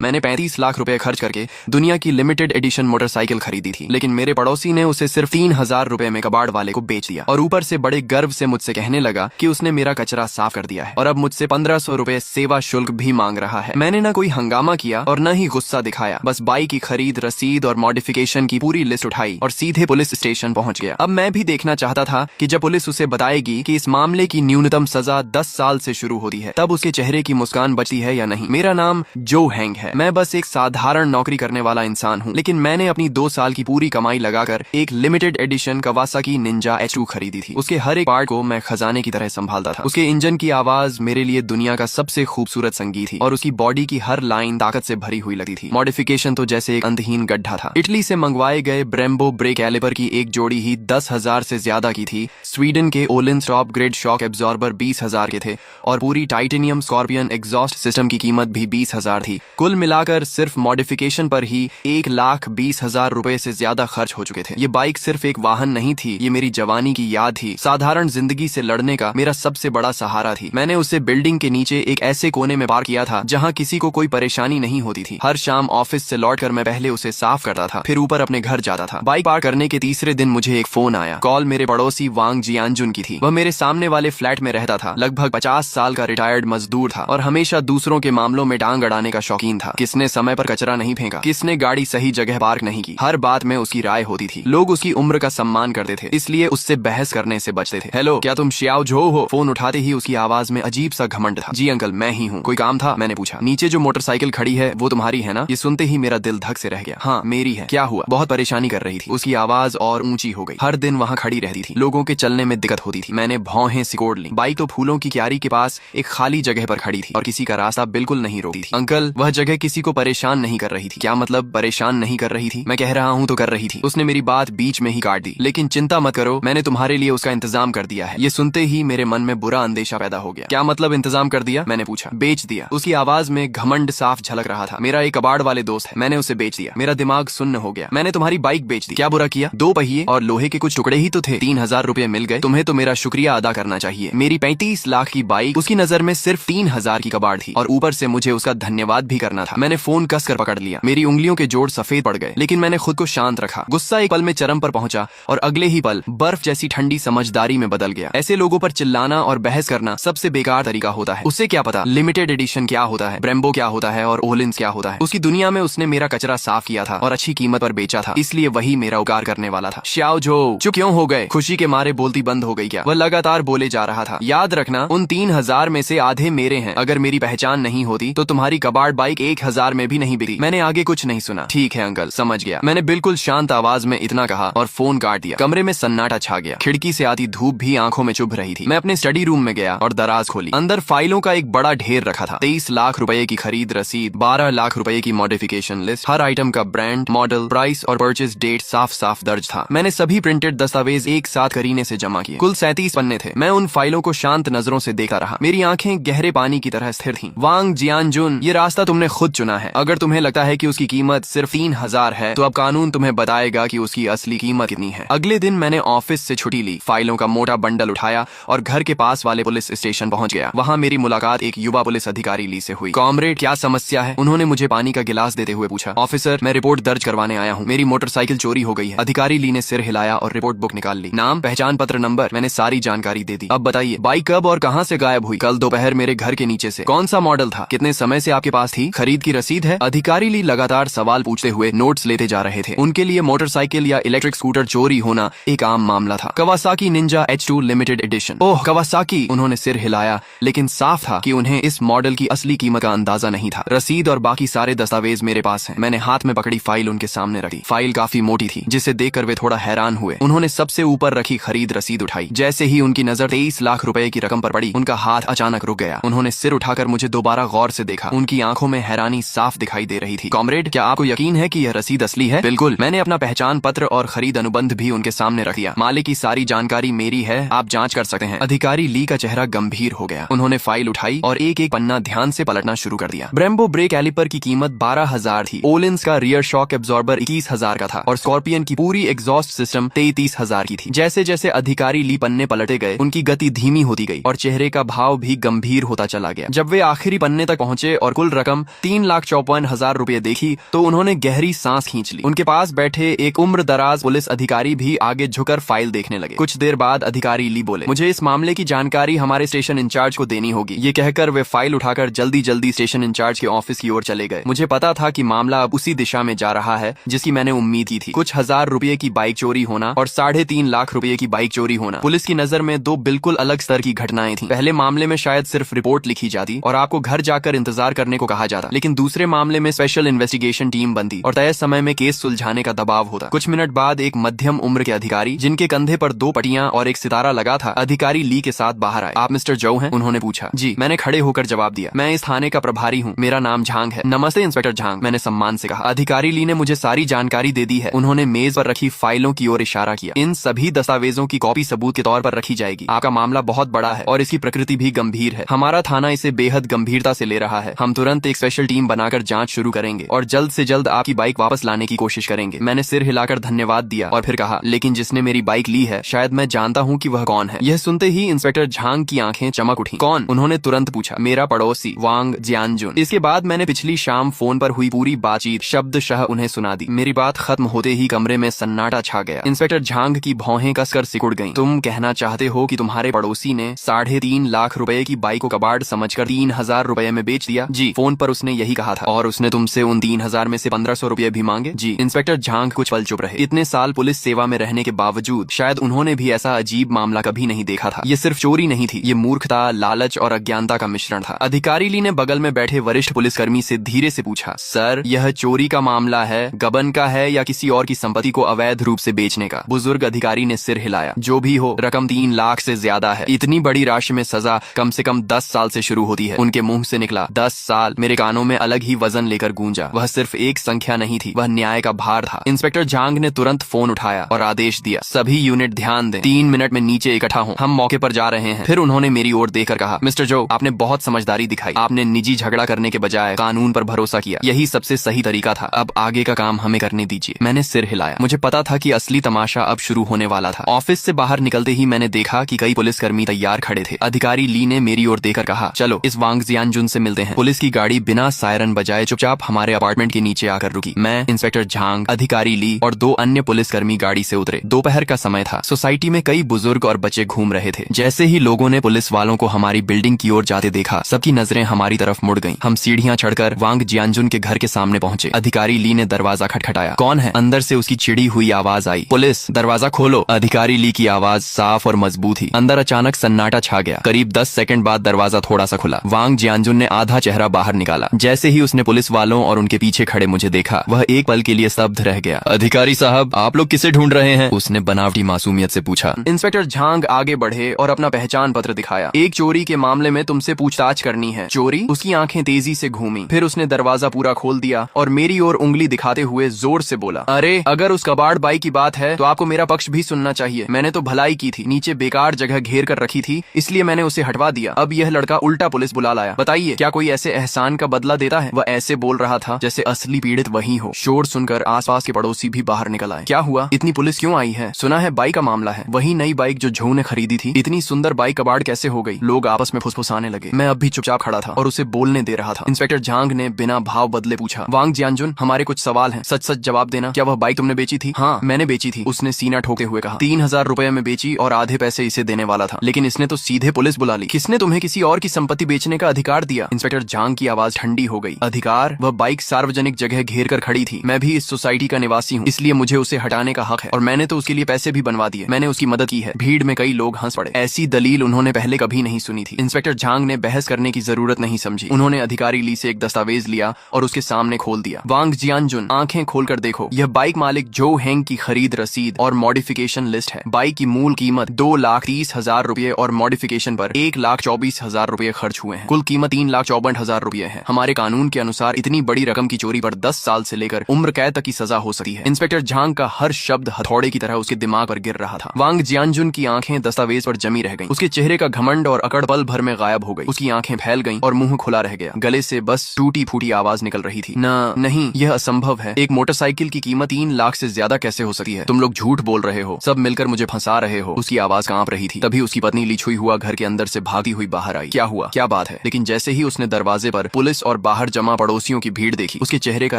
मैंने 35 लाख रुपए खर्च करके दुनिया की लिमिटेड एडिशन मोटरसाइकिल खरीदी थी, लेकिन मेरे पड़ोसी ने उसे सिर्फ 3,000 रुपए में कबाड़ वाले को बेच दिया और ऊपर से बड़े गर्व से मुझसे कहने लगा कि उसने मेरा कचरा साफ कर दिया है और अब मुझसे 1500 रुपए सेवा शुल्क भी मांग रहा है। मैंने न कोई हंगामा किया और न ही गुस्सा दिखाया, बस बाइक की खरीद, रसीद और मॉडिफिकेशन की पूरी लिस्ट उठाई और सीधे पुलिस स्टेशन पहुंच गया। अब मैं भी देखना चाहता था कि जब पुलिस उसे बताएगी कि इस मामले की न्यूनतम सजा 10 साल से शुरू होती है, तब उसके चेहरे की मुस्कान बचती है या नहीं। मेरा नाम जो हैंग है, मैं बस एक साधारण नौकरी करने वाला इंसान हूँ, लेकिन मैंने अपनी 2 साल की पूरी कमाई लगाकर एक limited edition Kawasaki Ninja H2 खरीदी थी। उसके हर एक पार्ट को मैं खजाने की तरह संभालता था। उसके इंजन की आवाज मेरे लिए दुनिया का सबसे खूबसूरत संगीत थी और उसकी बॉडी की हर लाइन ताकत से भरी हुई लगती थी। मॉडिफिकेशन तो जैसे एक अंतहीन गड्ढा था। इटली से मंगवाए गए ब्रेम्बो ब्रेक कैलिपर की एक जोड़ी ही 10,000 से ज्यादा की थी। स्वीडन के ओलिंस टॉप ग्रेड शॉक एब्जॉर्बर 20,000 के थे और पूरी टाइटेनियम स्कॉर्पियन एग्जॉस्ट सिस्टम की कीमत भी 20,000 थी। कुल मिलाकर सिर्फ मॉडिफिकेशन पर ही 1,20,000 रुपए से ज्यादा खर्च हो चुके थे। ये बाइक सिर्फ एक वाहन नहीं थी, ये मेरी जवानी की याद थी, साधारण जिंदगी से लड़ने का मेरा सबसे बड़ा सहारा थी। मैंने उसे बिल्डिंग के नीचे एक ऐसे कोने में पार्क किया था जहां किसी को कोई परेशानी नहीं होती थी। हर शाम ऑफिस से लौटकर मैं पहले उसे साफ करता था, फिर ऊपर अपने घर जाता था। बाइक पार्क करने के तीसरे दिन मुझे एक फोन आया। कॉल मेरे पड़ोसी वांग जियानजुन की थी। वह मेरे सामने वाले फ्लैट में रहता था। लगभग 50 साल का रिटायर्ड मजदूर था और हमेशा दूसरों के मामलों में टांग अड़ाने का शौकीन था। किसने समय पर कचरा नहीं फेंका, किसने गाड़ी सही जगह पार्क नहीं की, हर बात में उसकी राय होती थी। लोग उसकी उम्र का सम्मान करते थे, इसलिए उससे बहस करने से बचते थे। हेलो, क्या तुम श्याओ झो हो? फोन उठाते ही उसकी आवाज में अजीब सा घमंड था। जी अंकल, मैं ही हूँ। कोई काम था? मैंने पूछा। नीचे जो मोटरसाइकिल खड़ी है वो तुम्हारी है ना? ये सुनते ही मेरा दिल धक से रह गया। हाँ, मेरी है। क्या हुआ? बहुत परेशानी कर रही थी। उसकी आवाज और ऊंची हो गई। हर दिन वहाँ खड़ी रहती थी, लोगों के चलने में दिक्कत होती थी। मैंने भौहें सिकोड़ ली। बाइक तो फूलों की क्यारी के पास एक खाली जगह पर खड़ी थी और किसी का रास्ता बिल्कुल नहीं रोकती थी। अंकल, वह जगह किसी को परेशान नहीं कर रही थी। क्या मतलब परेशान नहीं कर रही थी? मैं कह रहा हूँ तो कर रही थी। उसने मेरी बात बीच में ही काट दी। लेकिन चिंता मत करो, मैंने तुम्हारे लिए उसका इंतजाम कर दिया है। ये सुनते ही मेरे मन में बुरा अंदेशा पैदा हो गया। क्या मतलब इंतजाम कर दिया? मैंने पूछा। बेच दिया। उसकी आवाज में घमंड साफ झलक रहा था। मेरा एक कबाड़ वाले दोस्त है, मैंने उसे बेच दिया। मेरा दिमाग सुन्न हो गया। मैंने तुम्हारी बाइक बेच दी। क्या बुरा किया? 2 पहिए और लोहे के कुछ टुकड़े ही तो थे। 3,000 रुपए मिल गए। तुम्हें तो मेरा शुक्रिया अदा करना चाहिए। मेरी 35 लाख की बाइक उसकी नजर में सिर्फ 3,000 की कबाड़ थी और ऊपर से मुझे उसका धन्यवाद भी करना था। मैंने फोन कसकर पकड़ लिया। मेरी उंगलियों के जोड़ सफेद पड़ गए, लेकिन मैंने खुद को शांत रखा। गुस्सा एक पल में चरम पर पहुंचा और अगले ही पल बर्फ जैसी ठंडी समझदारी में बदल गया। ऐसे लोगों पर चिल्लाना और बहस करना सबसे बेकार तरीका होता है। उसे क्या पता लिमिटेड एडिशन क्या होता है, ब्रेम्बो क्या होता है और ओलिंस क्या होता है। उसकी दुनिया में उसने मेरा कचरा साफ किया था और अच्छी कीमत पर बेचा था, इसलिए वही मेरा उपकार करने वाला था। श्याओ झो, चुप क्यों हो गए? खुशी के मारे बोलती बंद हो गई क्या? वह लगातार बोले जा रहा था। याद रखना, उन 3,000 में से आधे मेरे हैं। अगर मेरी पहचान नहीं होती तो तुम्हारी कबाड़ बाइक 1,000 में भी नहीं बिकी। मैंने आगे कुछ नहीं सुना। ठीक है अंकल, समझ गया। मैंने बिल्कुल शांत आवाज में इतना कहा और फोन काट दिया। कमरे में सन्नाटा छा गया। खिड़की से आती धूप भी आंखों में चुभ रही थी। मैं अपने स्टडी रूम में गया और दराज खोली। अंदर फाइलों का एक बड़ा ढेर रखा था। 23 लाख रुपए की खरीद रसीद, 12 लाख रुपए की मॉडिफिकेशन लिस्ट, हर आइटम का ब्रांड, मॉडल, प्राइस और परचेज डेट साफ साफ दर्ज था। मैंने सभी प्रिंटेड दस्तावेज एक साथ करीने से जमा किए। कुल 37 पन्ने थे। मैं उन फाइलों को शांत नजरों से देखता रहा। मेरी आंखें गहरे पानी की तरह स्थिर थीं। वांग जियानजुन, ये रास्ता तुमने खुद चुना है। अगर तुम्हें लगता है कि उसकी कीमत सिर्फ 3,000 है, तो अब कानून तुम्हें बताएगा कि उसकी असली कीमत कितनी है। अगले दिन मैंने ऑफिस से छुट्टी ली, फाइलों का मोटा बंडल उठाया और घर के पास वाले पुलिस स्टेशन पहुंच गया। वहां मेरी मुलाकात एक युवा पुलिस अधिकारी ली से हुई। कॉमरेड, क्या समस्या है? उन्होंने मुझे पानी का गिलास देते हुए पूछा। ऑफिसर, मैं रिपोर्ट दर्ज करवाने आया हूँ। मेरी मोटरसाइकिल चोरी हो गई है। अधिकारी ली ने सिर हिलाया और रिपोर्ट बुक निकाल ली। नाम, पहचान पत्र नंबर, मैंने सारी जानकारी दे दी। अब बताइए, बाइक कब और कहां से गायब हुई? कल दोपहर मेरे घर के नीचे से। कौन सा मॉडल था? कितने समय से आपके पास थी? खरीद की रसीद है? अधिकारी ली लगातार सवाल पूछते हुए नोट्स लेते जा रहे थे। उनके लिए मोटरसाइकिल या इलेक्ट्रिक स्कूटर चोरी होना एक आम मामला था। Kawasaki Ninja H2 limited edition. Oh Kawasaki, उन्होंने सिर हिलाया, लेकिन साफ था कि उन्हें इस मॉडल की असली कीमत का अंदाजा नहीं था। रसीद और बाकी सारे दस्तावेज मेरे पास हैं। मैंने हाथ में पकड़ी फाइल उनके सामने रखी। फाइल काफी मोटी थी, जिसे देखकर वे थोड़ा हैरान हुए। उन्होंने सबसे ऊपर रखी खरीद रसीद उठाई। जैसे ही उनकी नजर 23 लाख रुपए की रकम पर पड़ी, उनका हाथ अचानक रुक गया। उन्होंने सिर उठाकर मुझे दोबारा गौर से देखा। उनकी आंखों में हैरानी साफ दिखाई दे रही थी। कॉमरेड, क्या आपको यकीन है कि यह रसीद असली है? बिल्कुल। मैंने अपना पहचान पत्र और खरीद अनुबंध भी उनके सामने रख दिया। मालिक की सारी जानकारी मेरी है, आप जांच कर सकते हैं। अधिकारी ली का चेहरा गंभीर हो गया। उन्होंने फाइल उठाई और एक एक पन्ना ध्यान से पलटना शुरू कर दिया। ब्रेम्बो ब्रेक कैलिपर की कीमत 12,000 थी। ओलिंस का रियर शॉक एब्जॉर्बर 21,000 का था और स्कॉर्पियन की पूरी एग्जॉस्ट सिस्टम 33,000 की थी। जैसे जैसे अधिकारी ली पन्ने पलटे गए, उनकी गति धीमी होती गई और चेहरे का भाव भी गंभीर होता चला गया। जब वे आखिरी पन्ने तक पहुंचे और कुल रकम 3,54,000 रुपए देखी तो उन्होंने गहरी सांस खींच ली। उनके पास बैठे एक उम्रदराज पुलिस अधिकारी भी आगे झुककर फाइल देखने लगे। कुछ देर बाद अधिकारी ली बोले, मुझे इस मामले की जानकारी हमारे स्टेशन इंचार्ज को देनी होगी। ये कहकर वे फाइल उठाकर जल्दी जल्दी स्टेशन इंचार्ज के ऑफिस की ओर चले गए। मुझे पता था कि मामला अब उसी दिशा में जा रहा है जिसकी मैंने उम्मीद की थी। कुछ हजार रुपए की बाइक चोरी होना और 3.5 लाख रुपए की बाइक चोरी होना पुलिस की नजर में दो बिल्कुल अलग स्तर की घटनाएं थी। पहले मामले में शायद सिर्फ रिपोर्ट लिखी जाती और आपको घर जाकर इंतजार करने को कहा जाता, लेकिन दूसरे मामले में स्पेशल इन्वेस्टिगेशन टीम बनती और तय समय में केस सुलझाने का दबाव होता। कुछ मिनट बाद एक मध्यम उम्र के अधिकारी जिनके कंधे पर 2 पट्टियां और एक सितारा लगा था, अधिकारी ली के साथ बाहर आए। आप मिस्टर जो हैं? उन्होंने पूछा। जी, मैंने खड़े होकर जवाब दिया। मैं इस थाने का प्रभारी हूँ, मेरा नाम झांग है। नमस्ते इंस्पेक्टर झांग, मैंने सम्मान से कहा। अधिकारी ली ने मुझे सारी जानकारी दे दी है। उन्होंने मेज पर रखी फाइलों की ओर इशारा किया। इन सभी दस्तावेजों की कॉपी सबूत के तौर पर रखी जाएगी। आपका मामला बहुत बड़ा है और इसकी प्रकृति भी गंभीर है। हमारा थाना इसे बेहद गंभीरता से ले रहा है। हम तुरंत एक स्पेशल टीम बनाकर जांच शुरू करेंगे और जल्द से जल्द आपकी बाइक वापस लाने की कोशिश करेंगे। मैंने सिर हिलाकर धन्यवाद दिया और फिर कहा, लेकिन जिसने मेरी बाइक ली है शायद मैं जानता हूँ कि वह कौन है। यह सुनते ही इंस्पेक्टर झांग की आंखें चमक उठी। कौन? उन्होंने तुरंत पूछा। मेरा पड़ोसी वांग जियानजुन। इसके बाद मैंने पिछली शाम फोन पर हुई पूरी बातचीत शब्दशः उन्हें सुना दी। मेरी बात खत्म होते ही कमरे में सन्नाटा छा गया। इंस्पेक्टर झांग की भौहें कसकर सिकुड़ गईं। तुम कहना चाहते हो कि तुम्हारे पड़ोसी ने 3.5 लाख रुपए की बाइक को कबाड़ समझकर 3,000 रुपए में बेच दिया? जी, फोन पर उसने यही कहा था। और उसने तुमसे उन 3,000 में से 1,500 रुपए भी मांगे? जी। इंस्पेक्टर झांग कुछ पल चुप रहे। इतने साल पुलिस सेवा में रहने के बावजूद शायद उन्होंने भी ऐसा अजीब मामला कभी नहीं देखा था। ये सिर्फ चोरी नहीं थी, ये मूर्खता, लालच और अज्ञानता का मिश्रण था। अधिकारी ली ने बगल में बैठे वरिष्ठ पुलिसकर्मी से धीरे से पूछा, सर, यह चोरी का मामला है, गबन का है या किसी और की संपत्ति को अवैध रूप से बेचने का? बुजुर्ग अधिकारी ने सिर हिलाया। जो भी हो, रकम 3 लाख से ज्यादा है। इतनी बड़ी राशि में सजा कम से कम 10 साल से शुरू होती है। उनके मुंह से निकला 10 साल। मेरे कानों में अलग ही वजन लेकर गूंजा। वह सिर्फ एक संख्या नहीं थी, वह न्याय का भार था। इंस्पेक्टर झांग ने तुरंत फोन उठाया और आदेश दिया, सभी यूनिट ध्यान दें, 3 मिनट में नीचे इकट्ठा हों, हम मौके पर जा रहे हैं। फिर उन्होंने मेरी ओर देखकर कहा, मिस्टर जो, आपने बहुत समझदारी दिखाई। आपने निजी झगड़ा करने के बजाय कानून पर भरोसा किया। यही सबसे सही तरीका था। अब आगे का काम हमें करने दीजिए। मैंने सिर हिलाया। मुझे पता था कि असली तमाशा अब शुरू होने वाला था। ऑफिस से बाहर निकलते ही मैंने देखा कि कई पुलिसकर्मी तैयार खड़े थे। अधिकारी ली ने मेरी ओर देखकर कहा, चलो इस वांग जियानजुन से मिलते हैं। पुलिस की गाड़ी बिना सायरन बजाए चुपचाप हमारे अपार्टमेंट के नीचे आकर रुकी। मैं, इंस्पेक्टर झांग, अधिकारी ली और 2 अन्य पुलिसकर्मी गाड़ी से उतरे। दोपहर का समय था। सोसाइटी में कई बुजुर्ग और बच्चे घूम रहे थे। जैसे ही लोगों ने पुलिस वालों को हमारी बिल्डिंग की ओर जाते देखा, सबकी नजरें हमारी तरफ मुड़ गईं। हम सीढ़ियां चढ़कर वांग जियानजुन के घर के सामने पहुंचे। अधिकारी ली ने दरवाजा खटखटाया। कौन है? अंदर से उसकी चिड़ी हुई आवाज आई। पुलिस, दरवाजा खोलो। अधिकारी ली की आवाज साफ और मजबूत थी। अंदर अचानक सन्नाटा छा गया। करीब 10 सेकंड बाद दरवाजा थोड़ा सा खुला। वांग जियानजुन ने आधा चेहरा बाहर निकाला। जैसे ही उसने पुलिस वालों और उनके पीछे खड़े मुझे देखा, वह एक पल के लिए स्तब्ध रह गया। अधिकारी साहब, आप लोग किसे ढूंढ रहे हैं? उसने बनावटी मासूमियत से पूछा। इंस्पेक्टर झांग आगे बढ़े और अपना पहचान पत्र दिखाया। एक चोरी के मामले में तुमसे पूछताछ करनी है। चोरी? उसकी आंखें तेजी से घूमी। फिर उसने दरवाजा पूरा खोल दिया और मेरी ओर उंगली दिखाते हुए जोर से बोला, अरे, अगर उस कबाड़ बाइक की बात है तो आपको मेरा पक्ष भी सुनना चाहिए। मैंने तो भलाई की थी, नीचे बेकार जगह घेर कर रखी थी, इसलिए मैंने उसे हटवा दिया। अब यह लड़का उल्टा पुलिस बुला लाया। बताइए, क्या कोई ऐसे एहसान का बदला देता है? वह ऐसे बोल रहा था जैसे असली पीड़ित वही हो। शोर सुनकर आसपास के पड़ोसी भी बाहर निकल आए। क्या हुआ? इतनी पुलिस क्यों आई है? सुना है बाइक का मामला है। वही नई बाइक जो झो ने खरीदी थी। इतनी सुंदर बाइक कबाड़ कैसे हो गई? लोग आपस में फुसफुसाने लगे। मैं अब भी चुपचाप खड़ा था और उसे बोलने दे रहा था। इंस्पेक्टर झांग ने बिना भाव बदले पूछा, वांग जियानजुन, हमारे कुछ सवाल हैं, सच सच जवाब देना। क्या वह बाइक तुमने बेची थी? हाँ, मैंने बेची थी, उसने सीना ठोके हुए कहा। 3,000 रुपए में बेची और आधे पैसे इसे देने वाला था, लेकिन इसने तो सीधे पुलिस बुला ली। किसने तुम्हें किसी और की संपत्ति बेचने का अधिकार दिया? इंस्पेक्टर झांग की आवाज ठंडी हो गई। अधिकार? वह बाइक सार्वजनिक जगह घेर कर खड़ी थी। मैं भी इस सोसाइटी का निवासी हूँ, इसलिए मुझे उसे हटाने का हक है और मैंने तो उसके लिए पैसे भी बनवा दिए। मैंने उसकी मदद की है। भीड़ में कई लोग हंस पड़े। ऐसी दलील उन्होंने पहले कभी नहीं सुनी थी। इंस्पेक्टर झांग ने बहस करने की जरूरत नहीं समझी। उन्होंने अधिकारी ली से एक दस्तावेज लिया और उसके सामने खोल दिया। वांग जियानजुन, आंखें खोलकर देखो, यह बाइक मालिक जो हेंग की खरीद रसीद और मॉडिफिकेशन लिस्ट है। बाइक की मूल कीमत 2,30,000 रुपए और मॉडिफिकेशन पर 1,24,000 रुपए खर्च हुए हैं। कुल कीमत 3,54,000 रुपए है। हमारे कानून के अनुसार इतनी बड़ी रकम की चोरी पर 10 साल से लेकर उम्र कैद तक की सजा हो सकती है। इंस्पेक्टर झांग का हर शब्द हथौड़े की तरह उसके दिमाग पर गिर रहा था। वांग जियानजुन की आंखें दस्तावेज पर जमी रह गईं। उसके चेहरे का घमंड और अकड़ पल भर में गायब हो गई। उसकी आंखें फैल गईं और मुंह खुला रह गया। गले से बस टूटी फूटी आवाज निकल रही थी, नहीं, यह असंभव है। एक मोटरसाइकिल की कीमत 3 लाख से ज्यादा कैसे हो सकती है? तुम लोग झूठ बोल रहे हो, सब मिलकर मुझे फंसा रहे हो। उसकी आवाज कांप रही थी। तभी उसकी पत्नी लिछुई हुआ घर के अंदर से भागती हुई बाहर आई। क्या हुआ? क्या बात है? लेकिन जैसे ही उसने दरवाजे पर पुलिस और बाहर जमा पड़ोसियों की भीड़ देखी, उसके चेहरे का